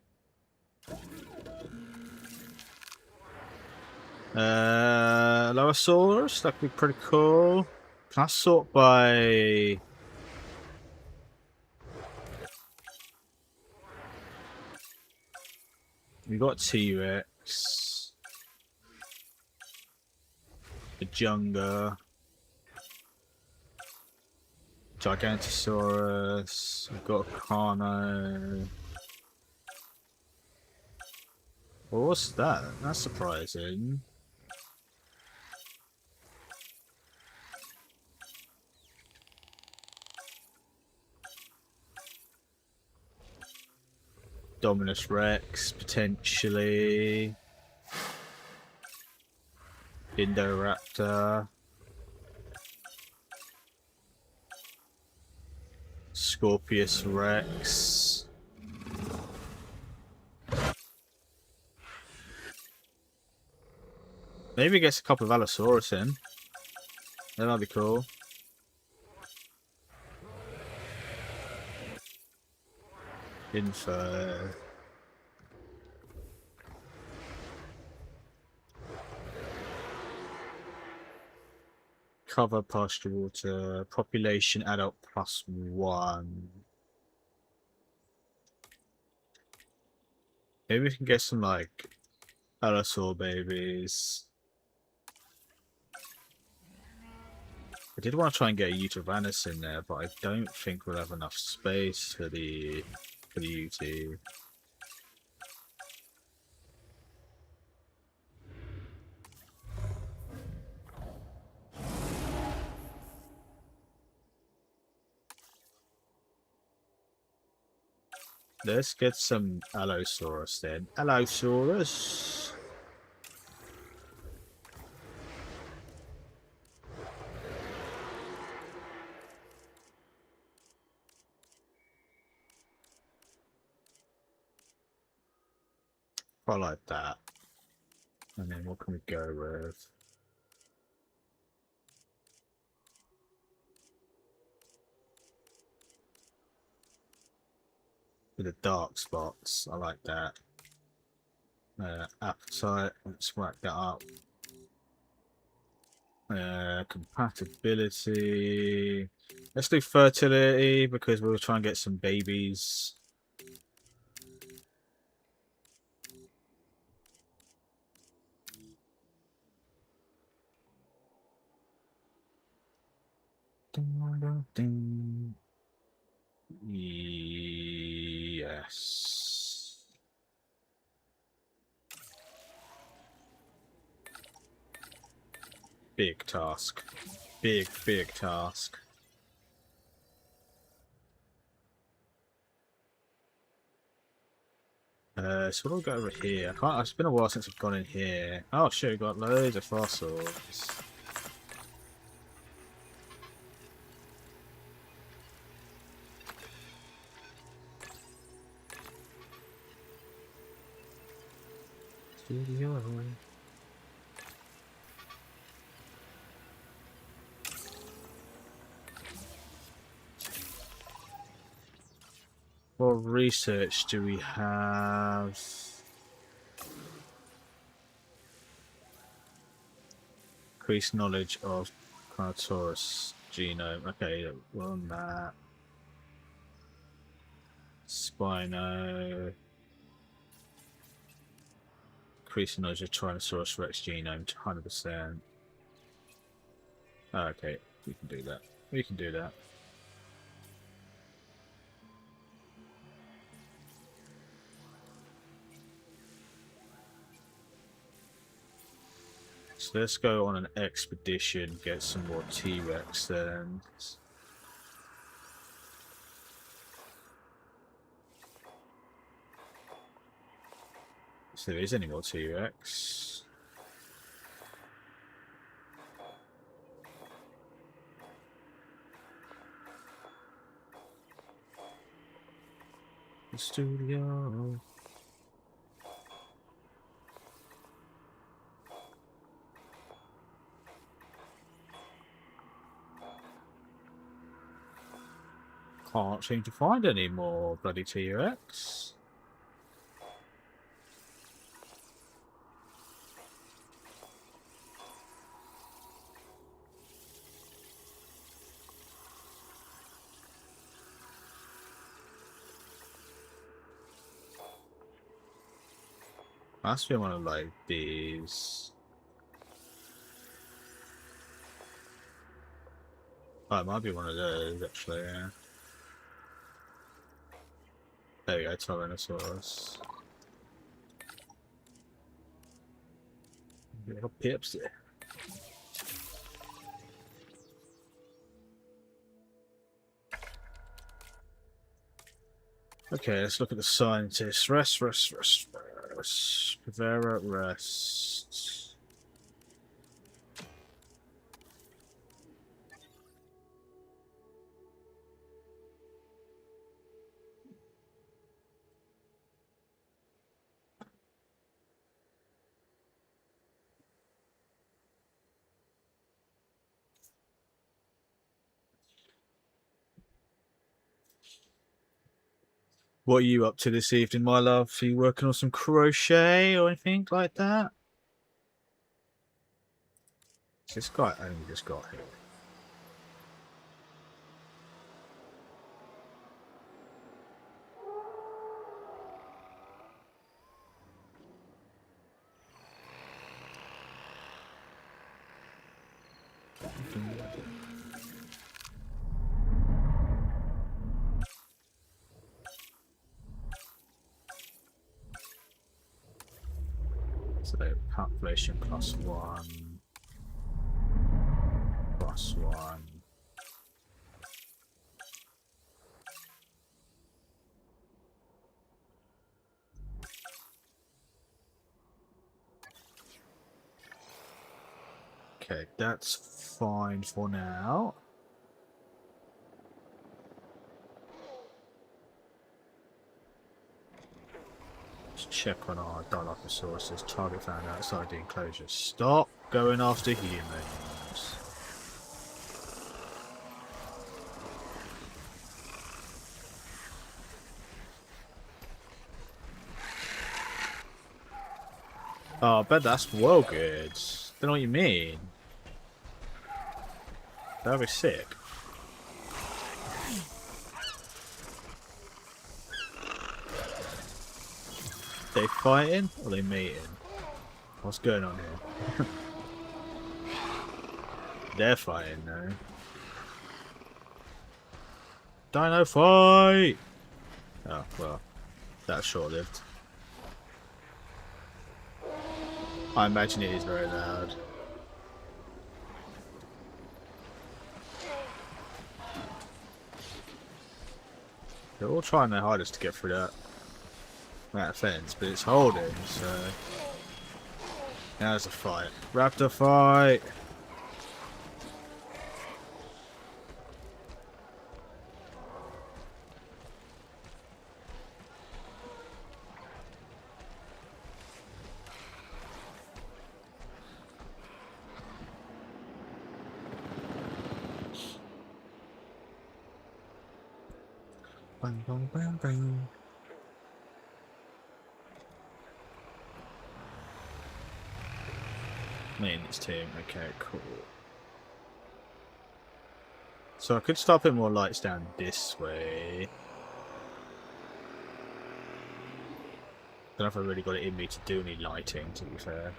Loasaurus, that could be pretty cool. Can I sort by... We got T-Rex. The Junga. Gigantosaurus. We've got a Carno. Well, what's that? That's surprising. Dominus Rex, potentially. Indoraptor. Scorpius Rex. Maybe gets a couple of Allosaurus in. That might be cool. Info. Cover pasture water. Population adult +1. Maybe we can get some like Allosaur babies. I did want to try and get a Utavanus in there, but I don't think we'll have enough space for the UT. Let's get some Allosaurus then. Allosaurus. I like that. And then what can we go with? With the dark spots. I like that. Appetite. Let's whack that up. Compatibility. Let's do fertility because we'll try and get some babies. Yes. Big task. Big task. So we'll go over here. I can't. It's been a while since I've gone in here. Oh shit, we got loads of fossils. Studio. What research do we have? Increased knowledge of Carnotaurus genome. Okay, we're on that. Spino. Increased knowledge of Tyrannosaurus Rex genome to 100%. Okay, we can do that. We can do that. So let's go on an expedition, get some more T-Rex then. If there is any more T-Rex. The studio. Can't seem to find any more bloody T-Rex. Must be one of like these. Oh, it might be one of those actually, yeah. There we go, Tyrannosaurus. Little pips there. Okay, let's look at the scientists. Rest. Vera, rest. What are you up to this evening, my love? Are you working on some crochet or anything like that? This guy only just got here. So population +1. +1. Okay, that's fine for now. Let's check on our Dilophosaurus. Target found outside the enclosure. Stop going after humans. Oh, I bet that's well good. Don't know what you mean. That'd be sick. They fighting or they mating? What's going on here? They're fighting though. Dino fight! Oh, well, that's short-lived. I imagine it is very loud. They're all trying their hardest to get through that fence, but it's holding, so... Now there's a fight. Raptor fight! Bang, bang, bang, bang. Maintenance team, okay, cool. So I could start putting more lights down this way. Don't know if I really got it in me to do any lighting, to be fair.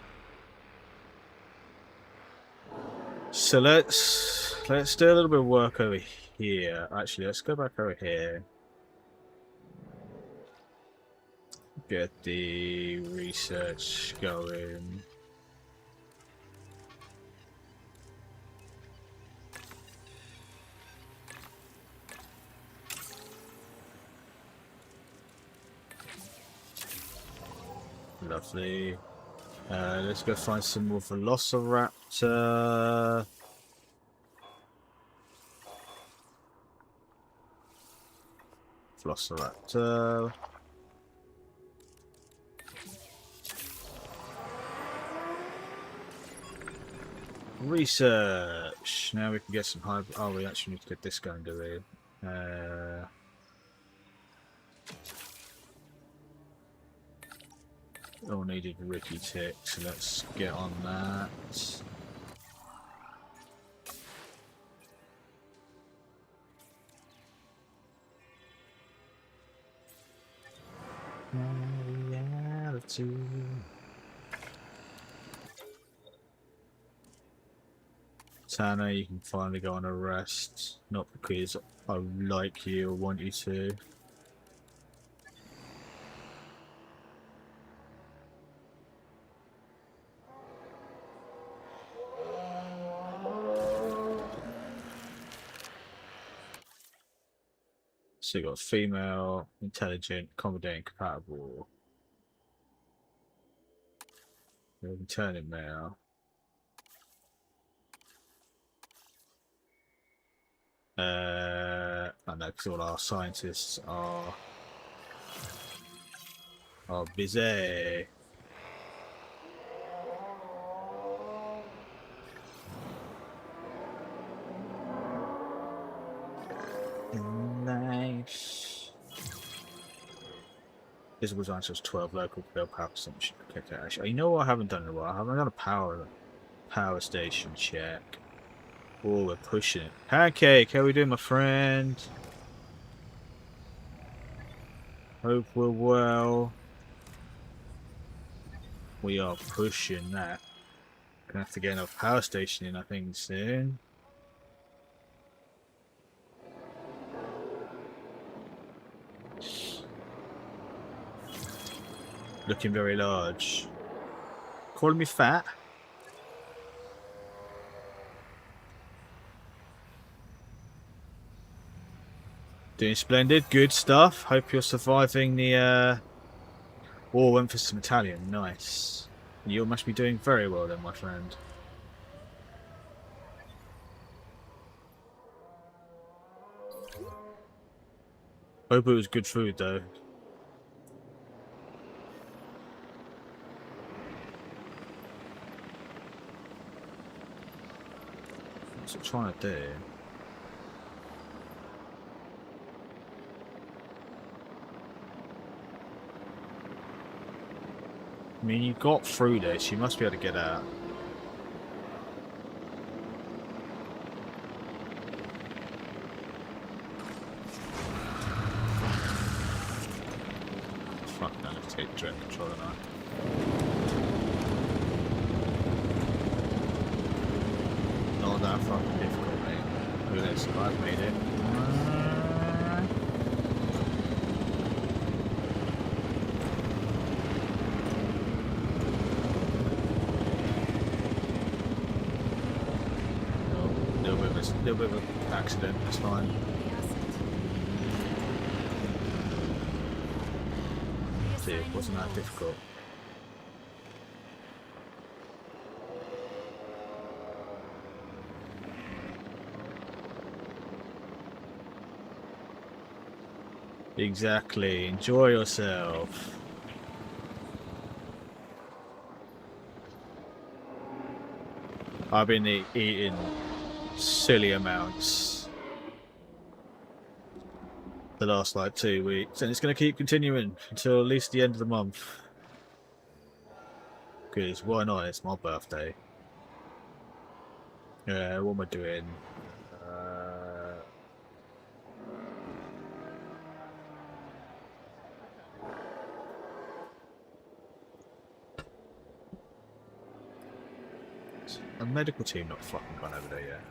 So let's do a little bit of work over here. Actually, let's go back over here. Get the research going. Lovely. Let's go find some more Velociraptor. Velociraptor. Research. Now we can get some high. Oh, we actually need to get this going, do we? All needed Ricky tick, so let's get on that. Reality. Tana, you can finally go on a rest. Not because I like you or want you to. So you got female, intelligent, accommodating, compatible. Returning male. I know because all our scientists are busy. Nice. Visible answers 12 local build power consumption. Okay, actually, you know what I haven't done in a while? I haven't done a power station check. Oh, we're pushing it. Pancake, how we doing, my friend? Hope we're well. We are pushing that. Gonna have to get another power station in, I think, soon. Looking very large. Calling me fat? Doing splendid, good stuff. Hope you're surviving the war. Went for some Italian, nice. You must be doing very well then, my friend. Hope it was good food though. What's it trying to do? I mean, you got through this. You must be able to get out. Fuck, I have to take direct control of that. Not that fucking difficult, mate. Look at this. I've made it. Little bit of an accident, it's fine. See, it wasn't that difficult. Exactly, enjoy yourself. I've been eating silly amounts the last like 2 weeks, and it's going to keep continuing until at least the end of the month. Because why not? It's my birthday. Yeah, what am I doing? A medical team not fucking gone over there yet.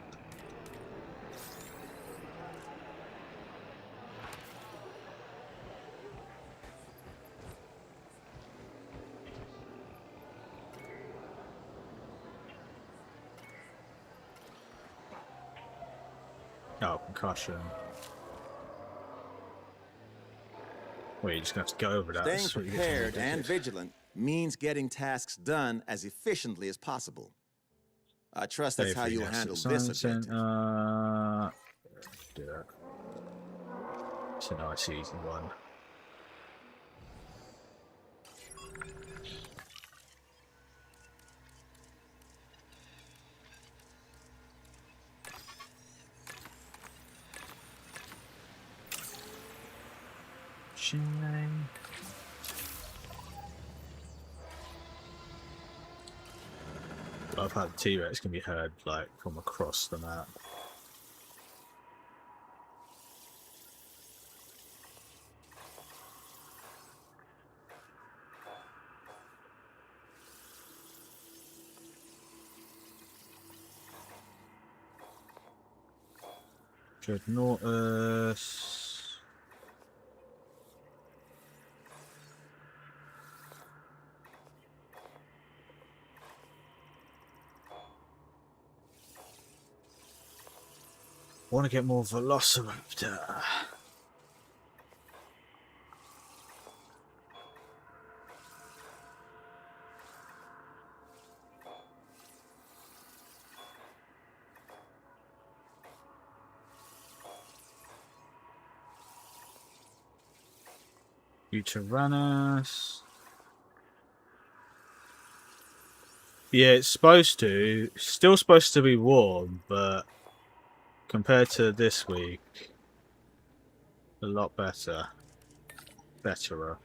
Oh, concussion. Well, you're just going to have to go over that. Staying That's what you get prepared from and Beardcave. vigilant means getting tasks done as efficiently as possible. I trust that's how Safety you'll nets handle at this Simonson, objective. do that. It's a nice easy one. Shine. I've had the T-Rex can be heard like from across the map. Dreadnoughtus. Want to get more Velociraptor. Tyrannus. Yeah, it's still supposed to be warm, but compared to this week, a lot better. Betterer.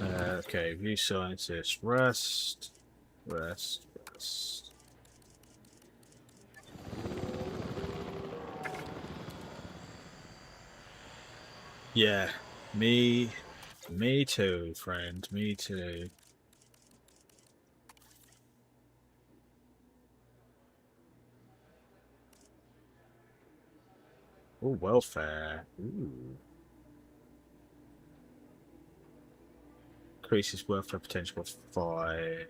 Okay, view scientist. Rest. Rest. Rest. Yeah, me too, friend, me too. Oh, welfare. Ooh. Increases welfare potential of 5.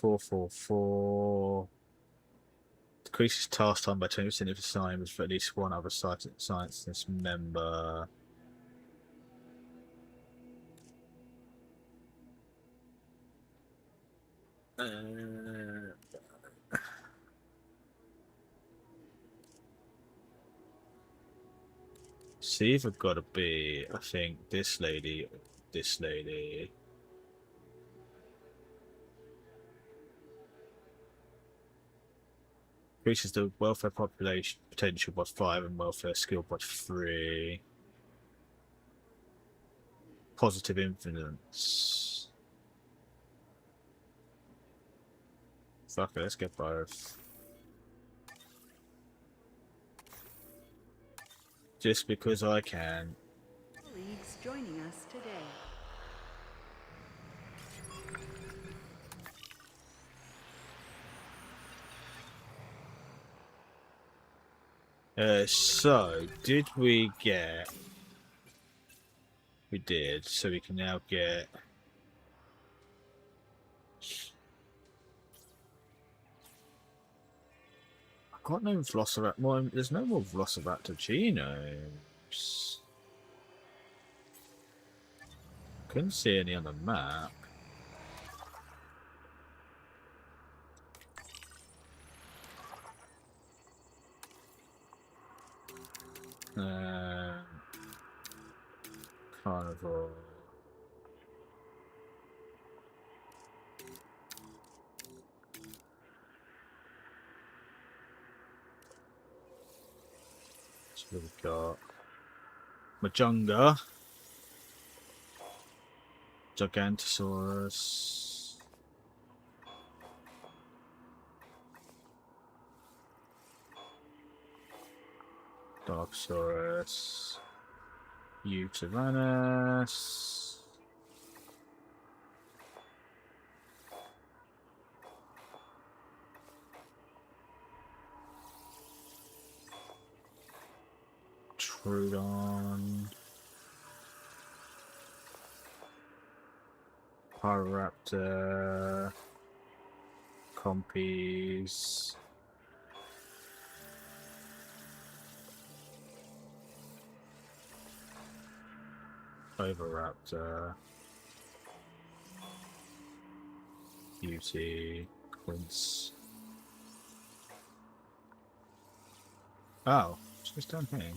444. Decreases task time by 20% if assigned with at least one other scientist member. It's either got to be, I think, this lady or this lady. Increases the welfare population potential by 5 and welfare skill by 3. Positive influence. Fuck it, let's get both. Just because I can. Colleagues joining us today. So, did we get... We did, so we can now get... I've got no Velociraptor... Well, there's no more Velociraptor genomes. Couldn't see any on the map. Carnivore. So we've got Majunga, Gigantosaurus, Darksaurus, Utaranus, Trudon, Pyroraptor, Compies, Oviraptor, Beauty, Quince. Oh, it's just down here.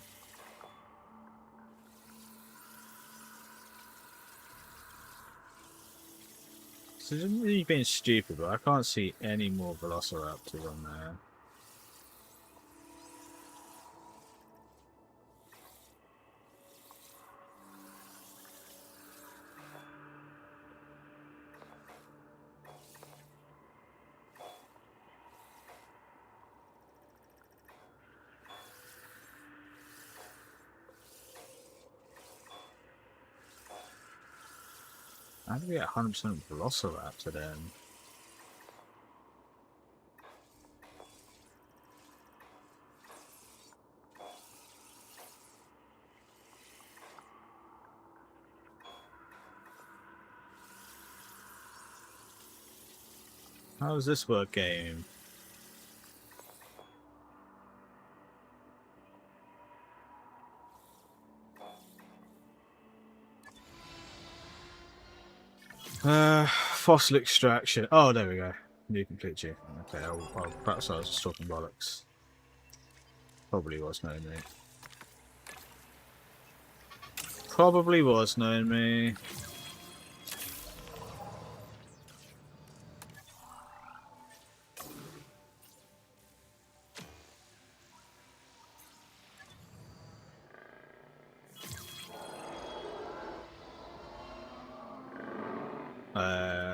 So isn't really being stupid, but I can't see any more Velociraptors on there. How do we get 100% Velociraptor then? How does this work, game? Fossil extraction. Oh, there we go. New complete you. Okay, perhaps I was just talking bollocks. Probably was knowing me. Probably was knowing me.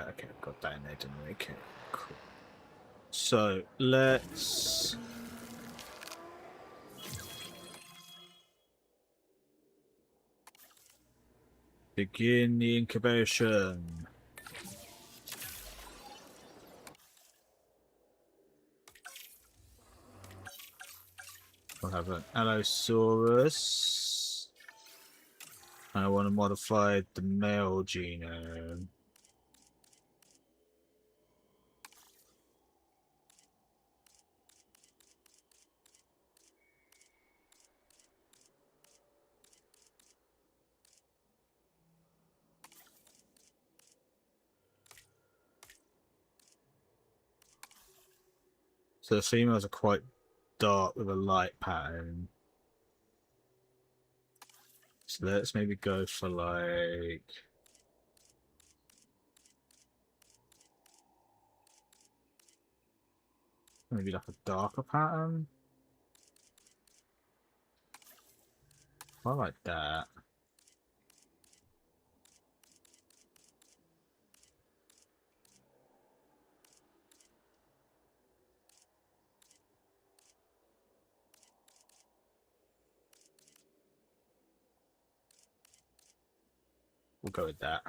Okay, I've got that in there, didn't we? Okay, cool. So, let's... begin the incubation. We'll have an Allosaurus. And I want to modify the male genome. So the females are quite dark with a light pattern. So let's maybe go for like... Maybe like a darker pattern. I like that. We'll go with that.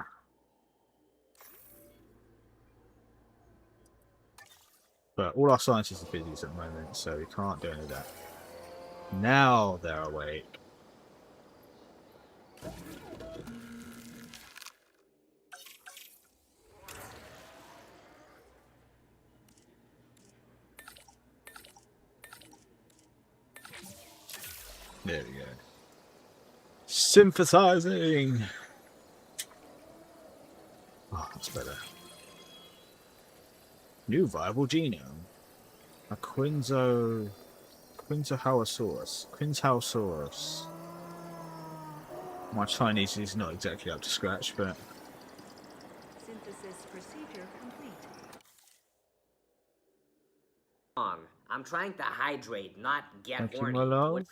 But all our scientists are busy at the moment, so we can't do any of that. Now they're awake. There we go. Synthesizing! Oh, that's better. New viable genome. A Quinzohausaurus. My Chinese is not exactly up to scratch, but Synthesis procedure complete. I'm trying to hydrate, not get thank you, horny. my love.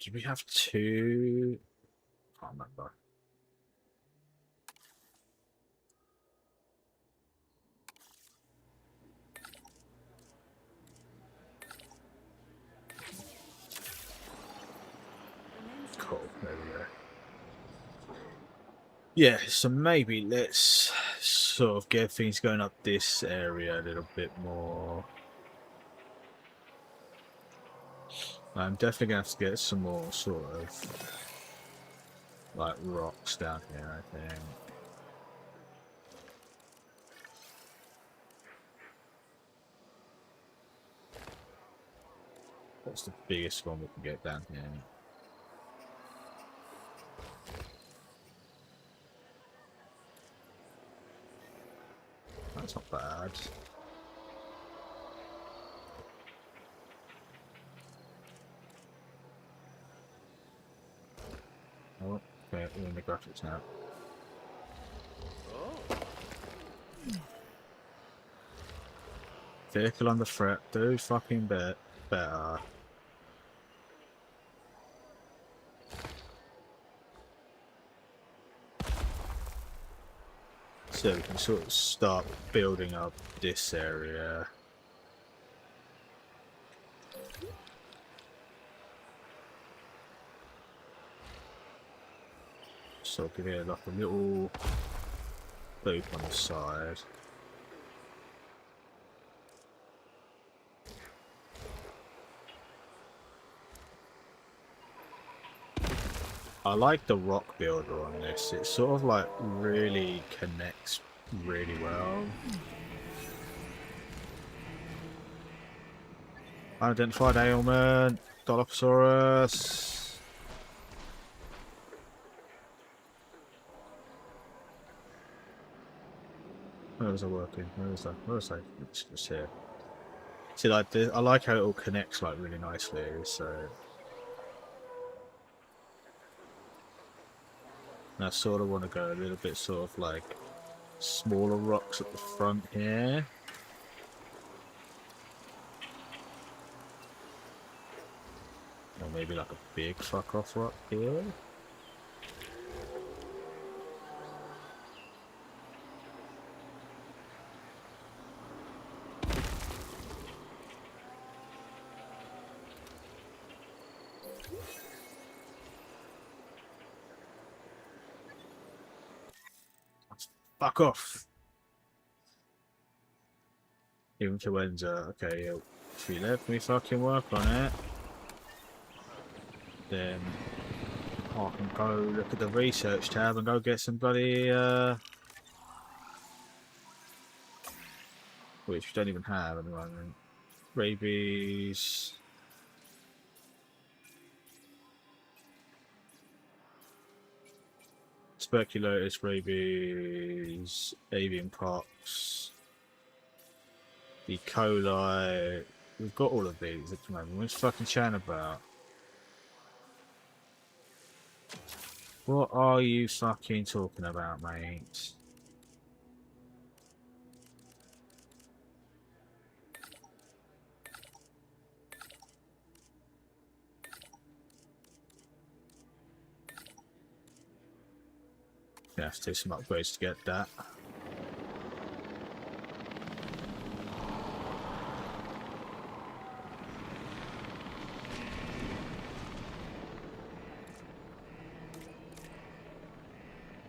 Did we have two? I can't remember. Cool, there we go. Yeah, so maybe let's sort of get things going up this area a little bit more. I'm definitely gonna have to get some more sort of like rocks down here, I think. What's the biggest one we can get down here? That's not bad. Oh, okay, we're in the graphics now. Vehicle under threat. Do fucking better. So we can sort of start building up this area. So give it like a little loop on the side. I like the rock builder on this. It sort of like really connects really well. Unidentified ailment, Dilophosaurus. Where was I working? Where was I? Where was I? It's just here. See, like this, I like how it all connects like really nicely. So. And I sort of want to go a little bit sort of like smaller rocks at the front here. Or maybe like a big fuck off rock here. Fuck off. Influenza. Okay, yeah. If you let me fucking work on it, then I can go look at the research tab and go get some bloody which we don't even have at the moment. Rabies. tuberculosis, rabies, avian pox, E. coli. We've got all of these at the moment. What's fucking chatting about? What are you fucking talking about, mate? Gonna have to do some upgrades to get that.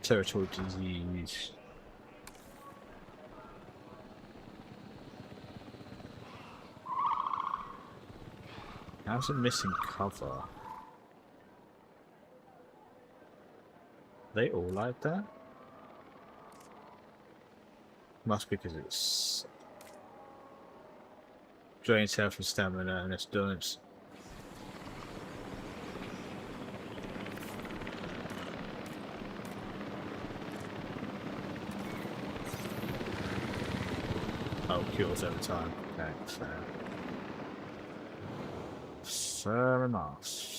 Territorial disease. How's it missing cover? Are they all like that? Must be because it's drains health and stamina and it's endurance. Oh, cures over time. Okay, fair. Fair enough.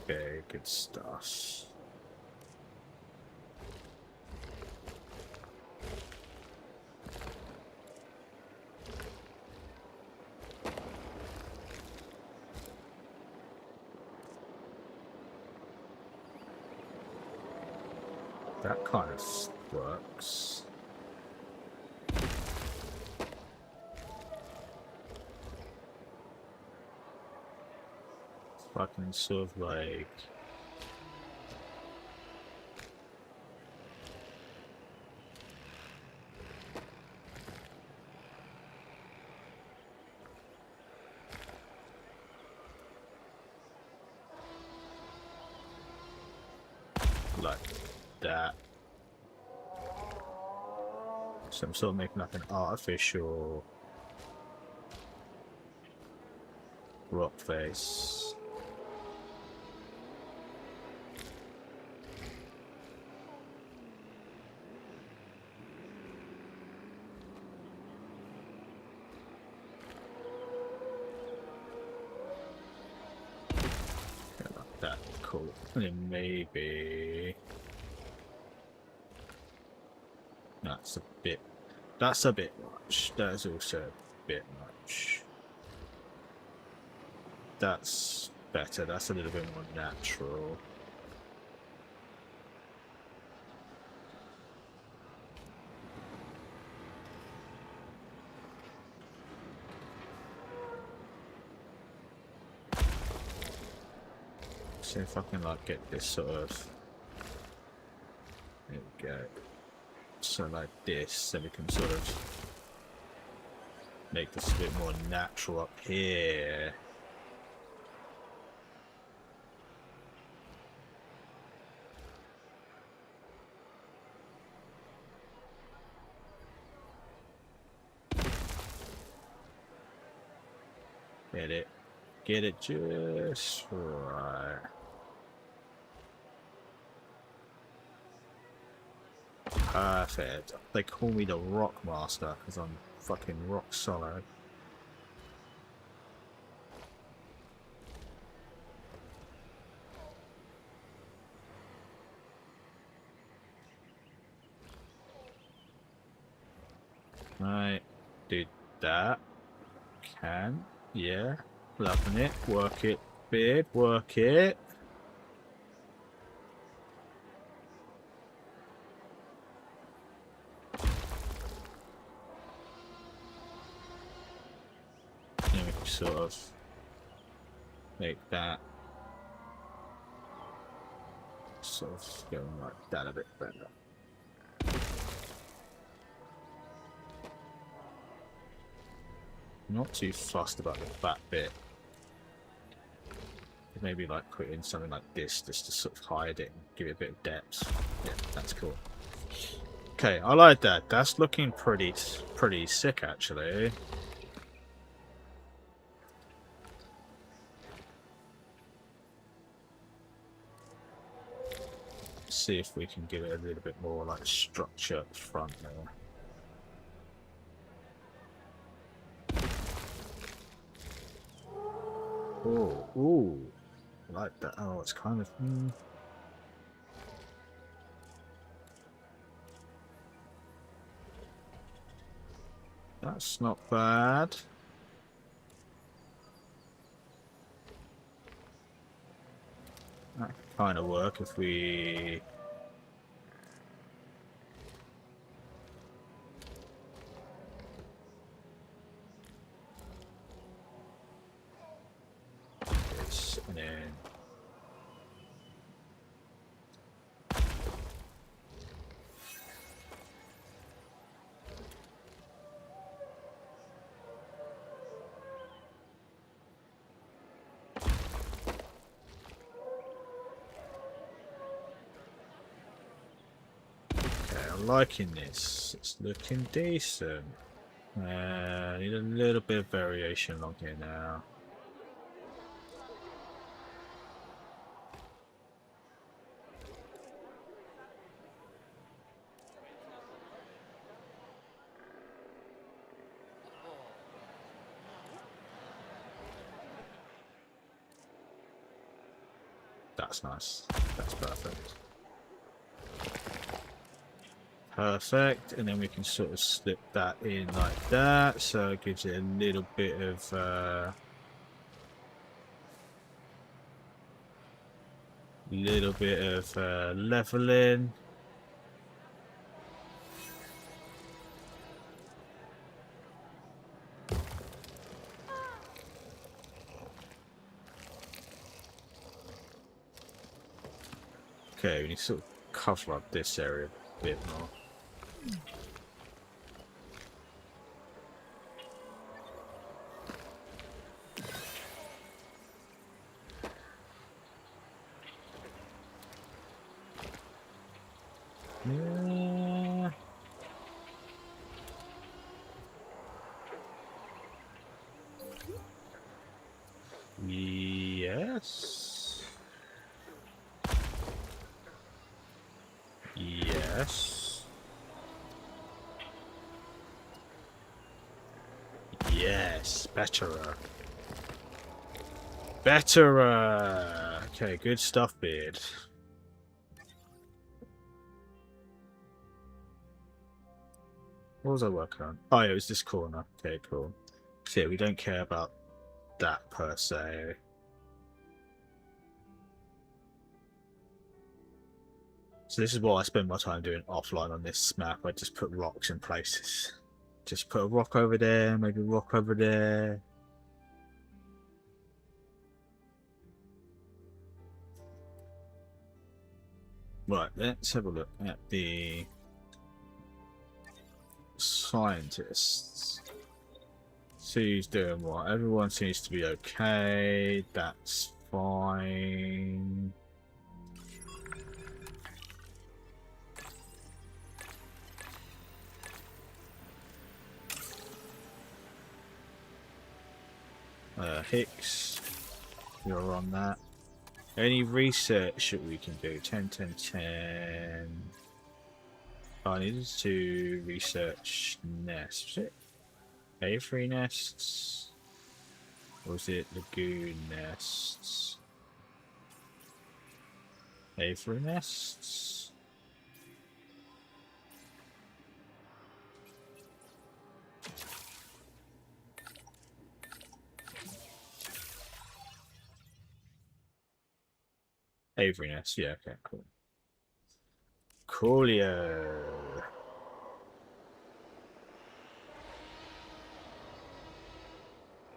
Okay, good stuff. That kind of works. Fucking sort of like that. So I'm sort of making like an artificial rock face. Yeah, like that, cool. And then maybe that's a bit much. That is also a bit much. That's better. That's a little bit more natural. See if I can like get this sort of. There we go. So like this, so we can sort of make this a bit more natural up here. Get it just right. Perfect. They call me the Rock Master because I'm fucking rock solid. Right, did that. Can, yeah. Loving it. Work it, beard. Work it. And we can sort of make that sort of going like that a bit better. Not too fussed about the back bit. Maybe like put in something like this just to sort of hide it and give it a bit of depth. Yeah, that's cool. Okay, I like that. That's looking pretty sick actually. See if we can give it a little bit more like structure up front there. Oh, ooh, I like that. Oh, it's kind of. That's not bad. That could kind of work if we. This and then. I'm liking this. It's looking decent. Need a little bit of variation along here now. That's nice. That's perfect. Perfect, and then we can sort of slip that in like that, so it gives it a little bit of leveling. Okay, we need to sort of cover up this area a bit more. Yeah. Yes. Yes. Yes. Better. Better. Okay, good stuff, Beard. What was I working on? Oh, yeah, it was this corner. Okay, cool. So yeah, we don't care about that per se. So this is what I spend my time doing offline on this map. I just put rocks in places. Just put a rock over there, maybe a rock over there. Right, let's have a look at the scientists. See who's doing what. Everyone seems to be okay. That's fine. Hicks, you're on that. Any research that we can do? 10, 10, 10. I needed to research nests. Was it aviary nests? Or was it lagoon nests? Aviary nests? Aviary nest, yeah, okay, cool. Coolio.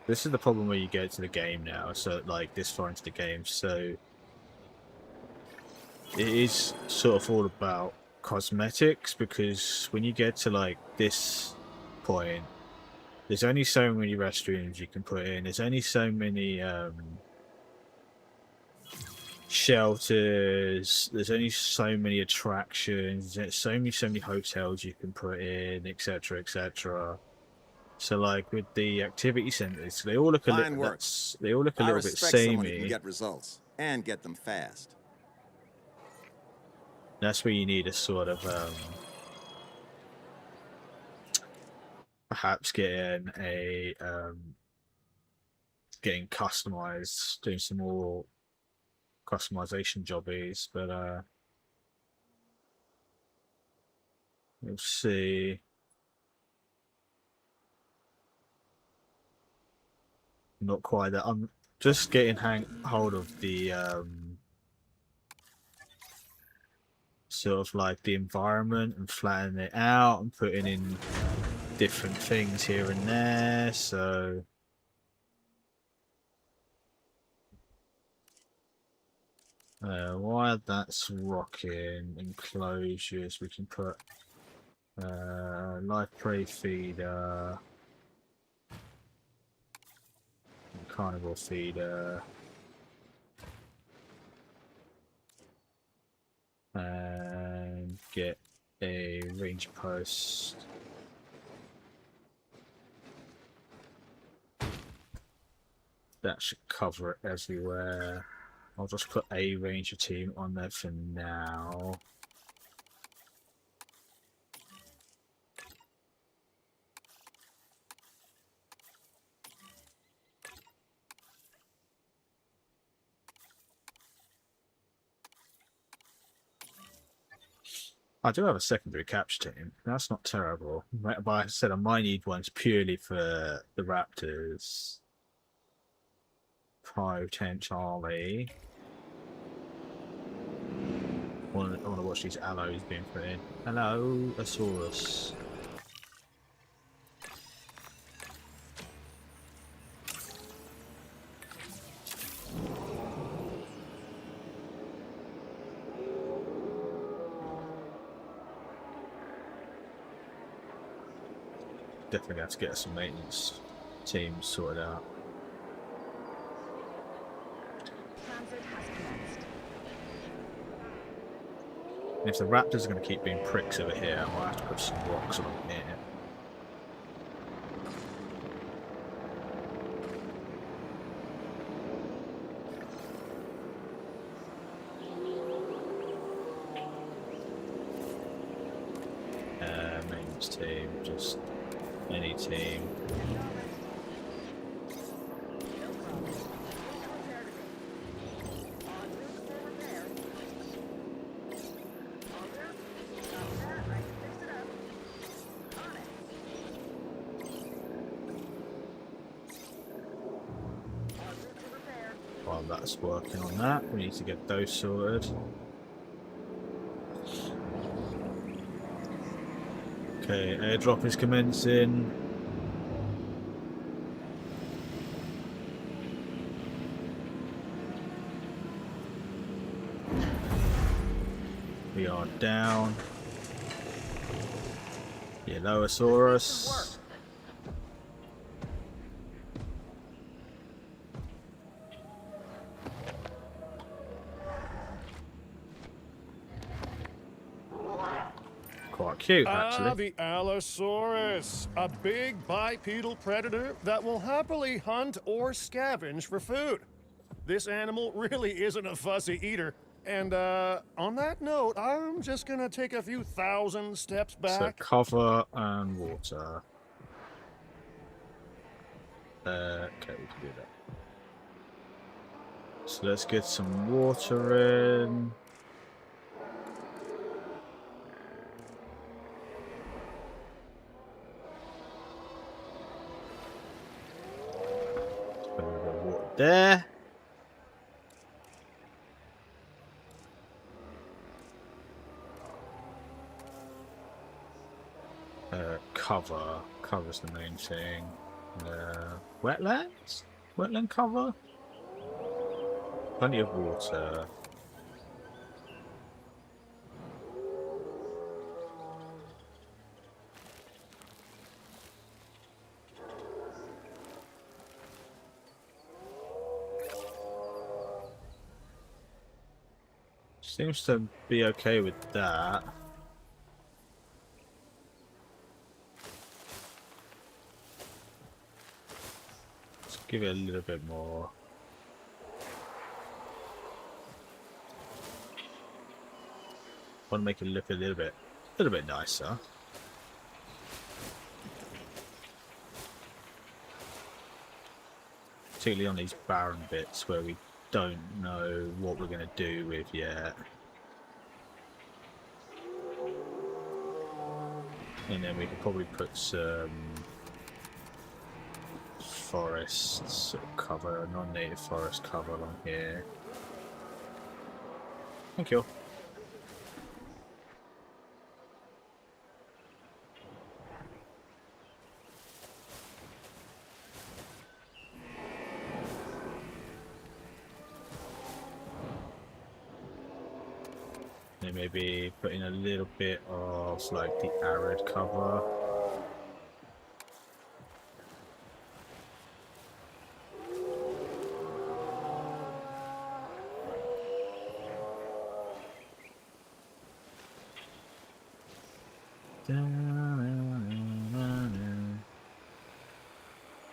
This is the problem where you get to the game now, so like this far into the game, so it is sort of all about cosmetics, because when you get to like this point, there's only so many restrooms you can put in, there's only so many shelters. There's only so many attractions. There's so many hotels you can put in, etc., etc. So like with the activity centers, they all look a Fine little. work. They all look a I little bit respect someone who can samey. get results and get them fast. That's where you need a sort of perhaps getting customized, doing some more customization jobbies, but we'll see. Not quite that. I'm just getting hold of the sort of like the environment and flattening it out and putting in different things here and there. So while that's rocking, enclosures, we can put live prey feeder, carnivore feeder, and get a range post. That should cover it everywhere. I'll just put a ranger team on there for now. I do have a secondary capture team. That's not terrible. But I said I might need ones purely for the Raptors. Potentially. I want to watch these alloys being put in. Hello, Asaurus. Definitely have to get some maintenance teams sorted out. Transit has commenced. And if the Raptors are going to keep being pricks over here, I might have to put some rocks along here. Maintenance team, just any team. While that's working on that, we need to get those sorted. Okay, airdrop is commencing. We are down. Yellowosaurus. Quite cute, actually. The Allosaurus, a big bipedal predator that will happily hunt or scavenge for food. This animal really isn't a fussy eater. And on that note, I'm just gonna take a few thousand steps So back. cover and water. Okay, we can do that. So let's get some water in. Put a bit of water there. Cover's the main thing. Wetlands? Wetland cover? Plenty of water. Seems to be okay with that. Let's give it a little bit more. Want to make it look a little bit nicer. Particularly on these barren bits where we don't know what we're going to do with yet. And then we could probably put some forest sort of cover, non-native forest cover along here. Thank you. And maybe put in a little bit of like the arid cover.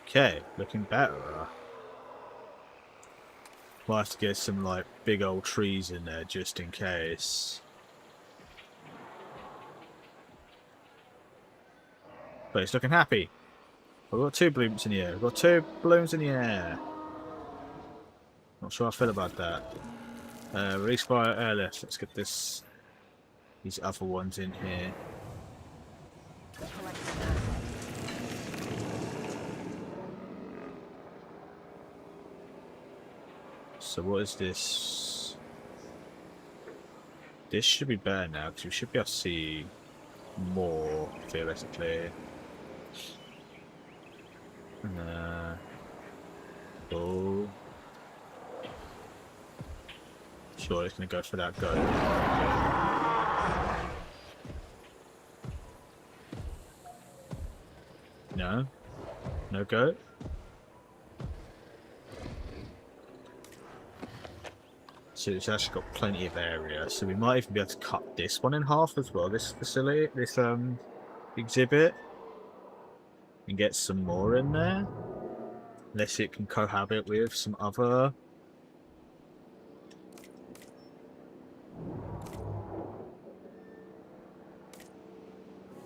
Okay, looking better. We'll have to get some like big old trees in there just in case. But it's looking happy. We've got 2 blooms in the air. We've got 2 blooms in the air. Not sure how I feel about that. Release fire airlift. Let's get these other ones in here. So what is this? This should be better now because we should be able to see more theoretically. Oh. Sure, it's gonna go for that goat. No? No goat? So it's actually got plenty of area, so we might even be able to cut this one in half as well, this facility, this exhibit, and get some more in there. Unless it can cohabit with some other.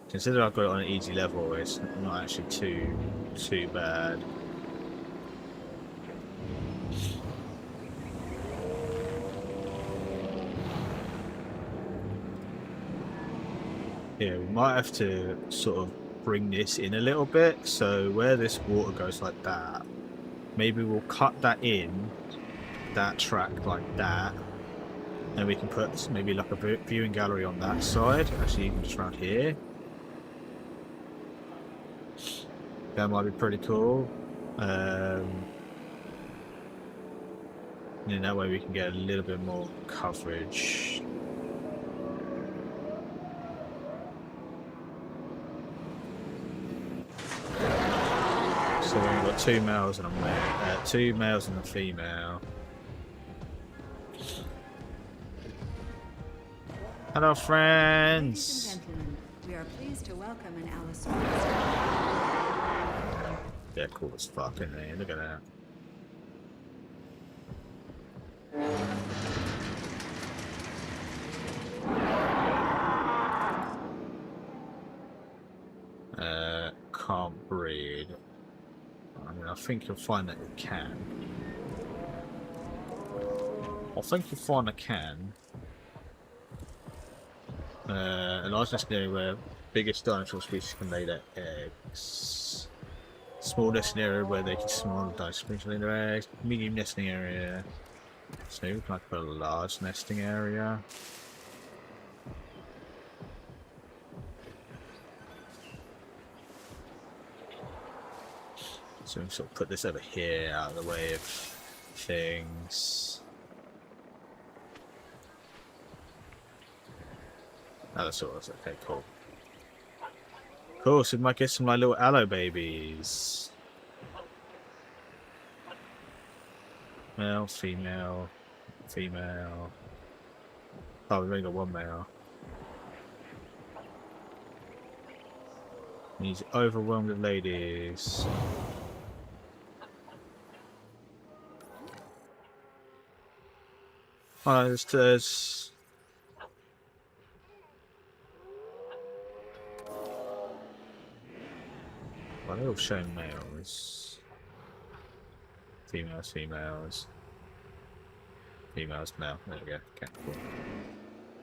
Consider I've got it on an easy level, it's not actually too bad. Yeah, we might have to sort of bring this in a little bit, so where this water goes like that, maybe we'll cut that in, that track like that, and we can put maybe like a viewing gallery on that side, actually even just around here. That might be pretty cool. And that way we can get a little bit more coverage. So we've got 2 males and a male, 2 males and a female. Hello, friends. Ladies and gentlemen, we are pleased to welcome an Allosaurus. They're cool as fuck, aren't they? Look at that. Can't breed. I mean, I think you'll find that you can. I think you'll find I can. A large nesting area where biggest dinosaur species can lay their eggs. Small nesting area where they can small dinosaurs lay their eggs. Medium nesting area. So maybe we can like put a large nesting area. So we can sort of put this over here out of the way of things. Allosaurus, okay, cool. Cool, so we might get some like little allo babies. Male, female, female. Oh, we've only got one male. He's overwhelmed with ladies. Oh, there's well, they're all showing males. Females, females. Females, male. There we go. Okay, cool.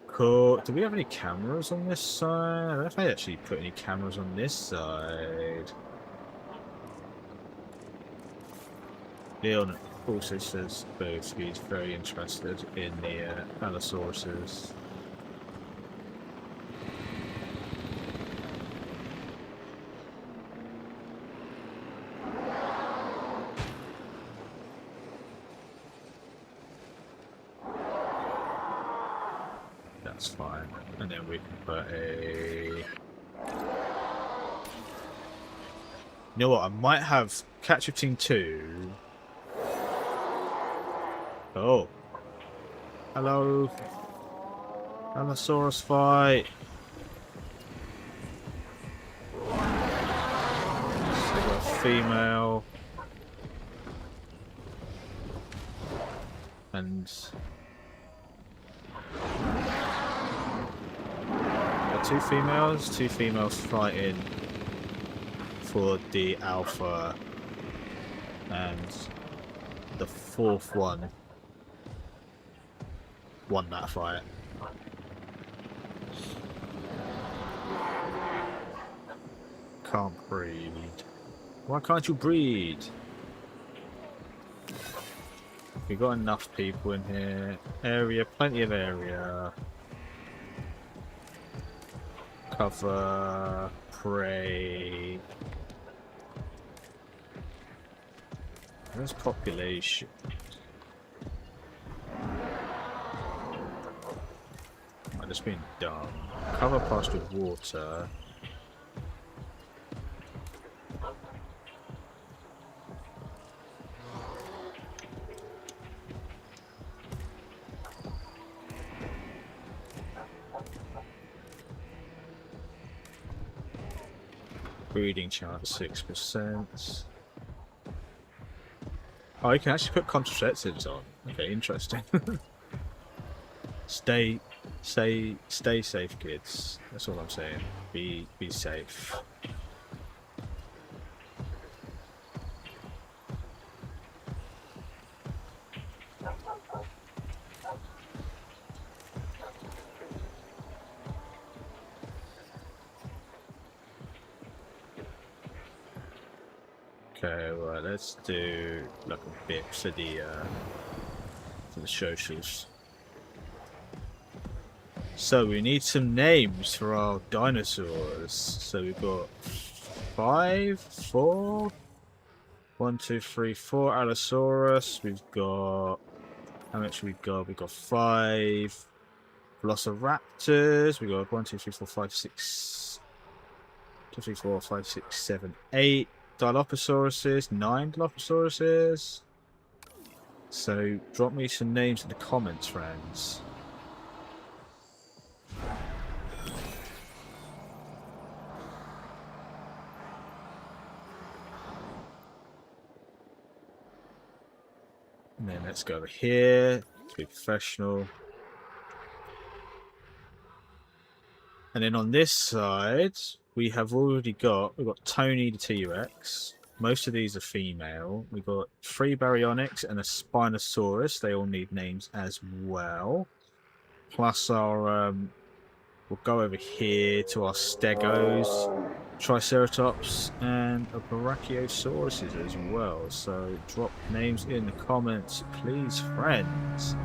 Cool. Do we have any cameras on this side? I don't know if I actually put any cameras on this side. Leon also says both he's very interested in the Allosauruses. That's fine. And then we can put a... You know what? I might have Catch of Team 2. Oh. Hello. Allosaurus fight. So we got a female. And... Two females fighting for the alpha, and the fourth one won that fight. Can't breed. Why can't you breed? We got enough people in here. Area, plenty of area. Cover, prey. Where's population? I'm just being dumb. Cover past with water. Breeding chance 6%. Oh, you can actually put contraceptives on. Okay, interesting. Stay safe, kids. That's all I'm saying. Be safe. Okay, well, let's do like a bit for the socials. So we need some names for our dinosaurs. So we've got 4 Allosaurus. We've got, how much we got? We've got 5 Velociraptors. We got 1, 2, 3, 4, 5, 6, 2, 3, 4, 5, 6, 7, 8 Dilophosaurus, 9 Dilophosaurus. So drop me some names in the comments, friends. And then let's go over here to be professional. And then on this side, we've got Tony the T-Rex. Most of these are female. We've got 3 Baryonyx and a Spinosaurus. They all need names as well. Plus our, we'll go over here to our Stegos, Triceratops, and a Brachiosaurus as well. So drop names in the comments, please, friends.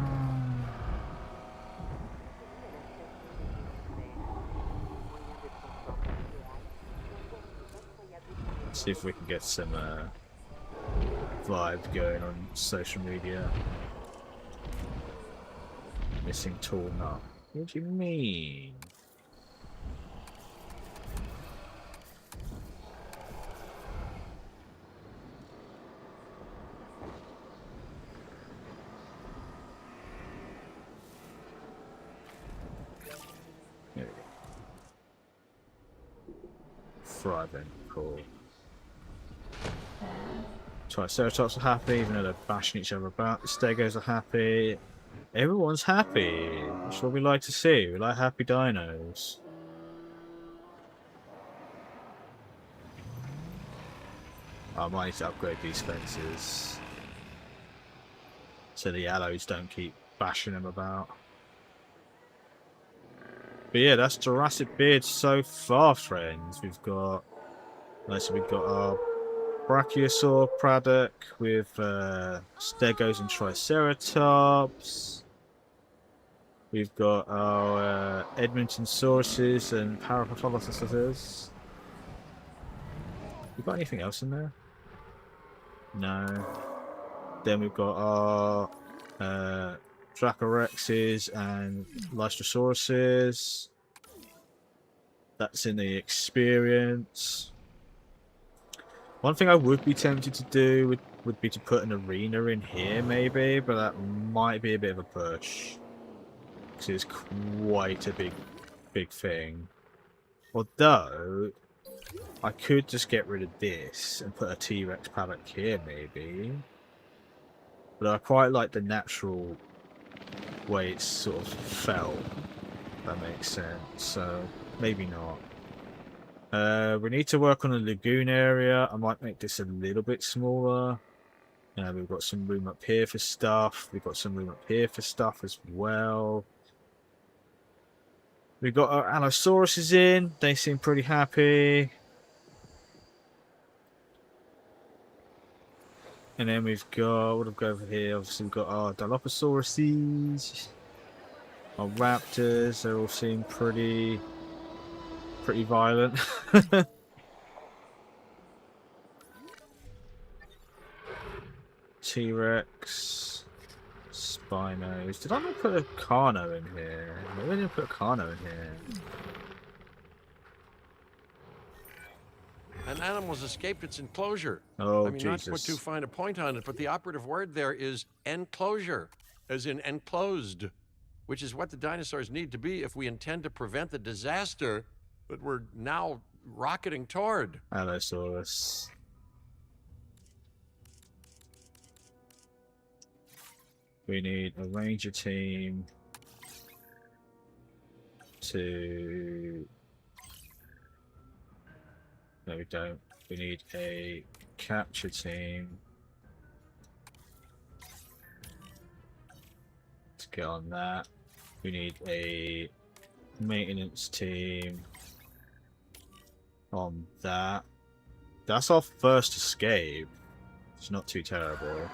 See if we can get some vibe going on social media. Missing tall nut. What do you mean? thriving. Cool. Triceratops are happy, even though they're bashing each other about. The Stegos are happy. Everyone's happy. That's what we like to see. We like happy dinos. I might need to upgrade these fences so the alloys don't keep bashing them about. But yeah, that's Jurassic Beard so far, friends. We've got our Brachiosaur Praddock with Stegos and Triceratops. We've got our Edmonton Sauruses and Parapatholosuses. We got anything else in there? No. Then we've got our Dracorexes and Lystosauruses. That's in the experience. One thing I would be tempted to do would be to put an arena in here, maybe, but that might be a bit of a push. Because it's quite a big thing. Although, I could just get rid of this and put a T-Rex paddock here, maybe. But I quite like the natural way it's sort of felt. If that makes sense. So, maybe not. We need to work on a lagoon area. I might make this a little bit smaller. We've got some room up here for stuff. We've got some room up here for stuff as well. We've got our Allosauruses in. They seem pretty happy. And then we've got, what have we got over here? Obviously, we've got our Dilophosaurus, our Raptors. They all seem pretty violent. T-Rex, Spinos. Did I not put a Carno in here? I didn't put a Carno in here. An animal's escaped its enclosure. Oh, I mean, Jesus. not to put too fine a point on it, but the operative word there is enclosure, as in enclosed, which is what the dinosaurs need to be if we intend to prevent the disaster that we're now rocketing toward. Allosaurus. We need a ranger team to... No, we don't. We need a capture team to get on that. We need a maintenance team on that. That's our first escape. It's not too terrible.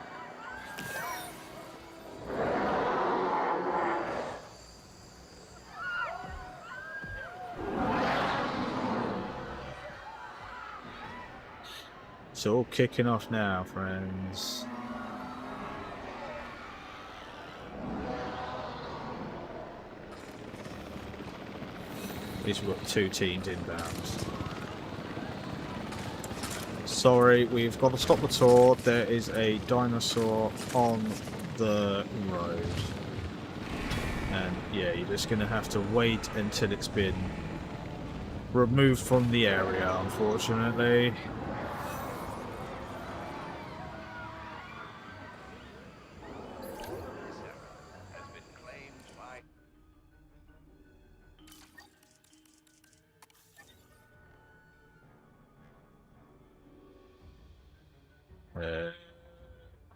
It's all kicking off now, friends. At least we've got 2 teams inbound. Sorry, we've got to stop the tour. There is a dinosaur on the road. And yeah, you're just going to have to wait until it's been removed from the area, unfortunately.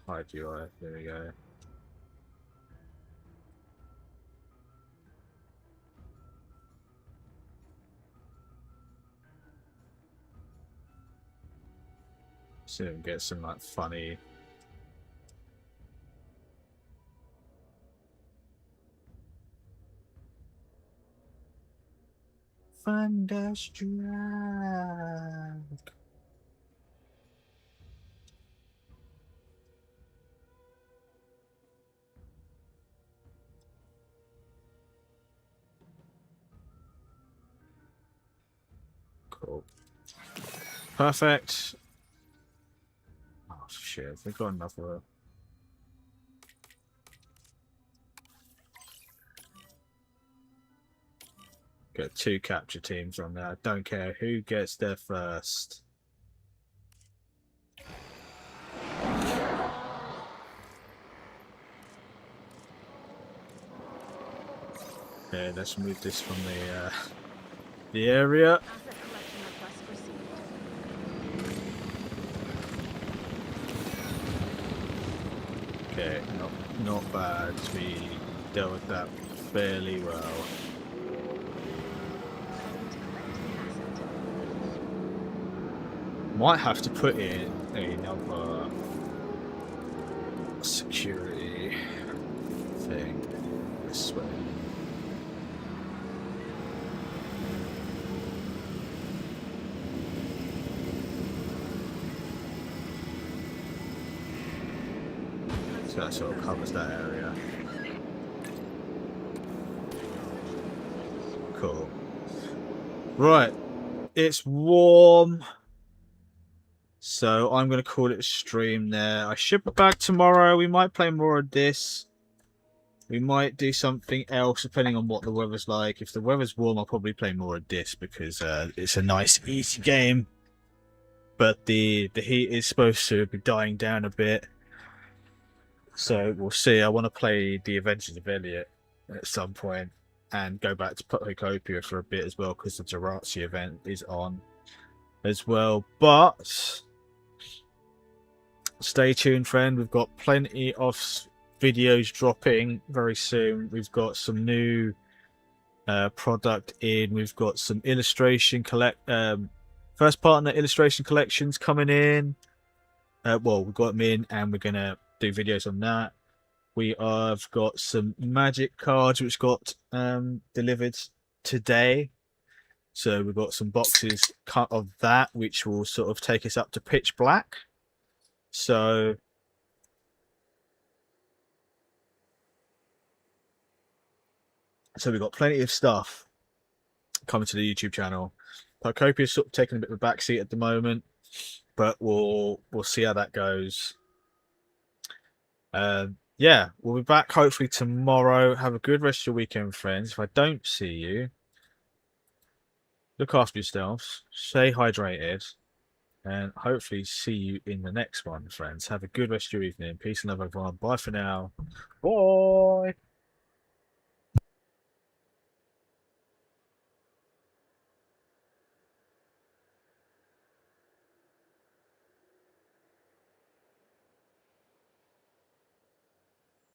Hide UI, there we go. See if we can get some like funny Thunderstruck. Cool. Perfect. Oh shit, they've got another. Got 2 capture teams on there. I don't care who gets there first. Okay, let's move this from the area. Asset collection request received. Okay, not bad. We dealt with that fairly well. Ready to collect the asset. Might have to put in another security thing this way. So that sort of covers that area. Cool. Right. It's warm. So I'm going to call it a stream there. I should be back tomorrow. We might play more of this. We might do something else depending on what the weather's like. If the weather's warm, I'll probably play more of this because it's a nice, easy game. But the heat is supposed to be dying down a bit. So we'll see. I want to play the Adventures of Elliot at some point and go back to Putocopia for a bit as well because the Jirachi event is on as well. But stay tuned, friend. We've got plenty of videos dropping very soon. We've got some new product in. We've got some illustration first partner illustration collections coming in. Well, we've got them in and we're gonna do videos on that. We have got some magic cards which got delivered today. So we've got some boxes cut of that which will sort of take us up to pitch black. So we've got plenty of stuff coming to the YouTube channel. Putocopia is sort of taking a bit of a backseat at the moment, but we'll see how that goes. Yeah, we'll be back hopefully tomorrow. Have a good rest of your weekend, friends. If I don't see you, look after yourselves, stay hydrated, and hopefully see you in the next one, friends. Have a good rest of your evening. Peace and love, everyone. Bye for now. Bye.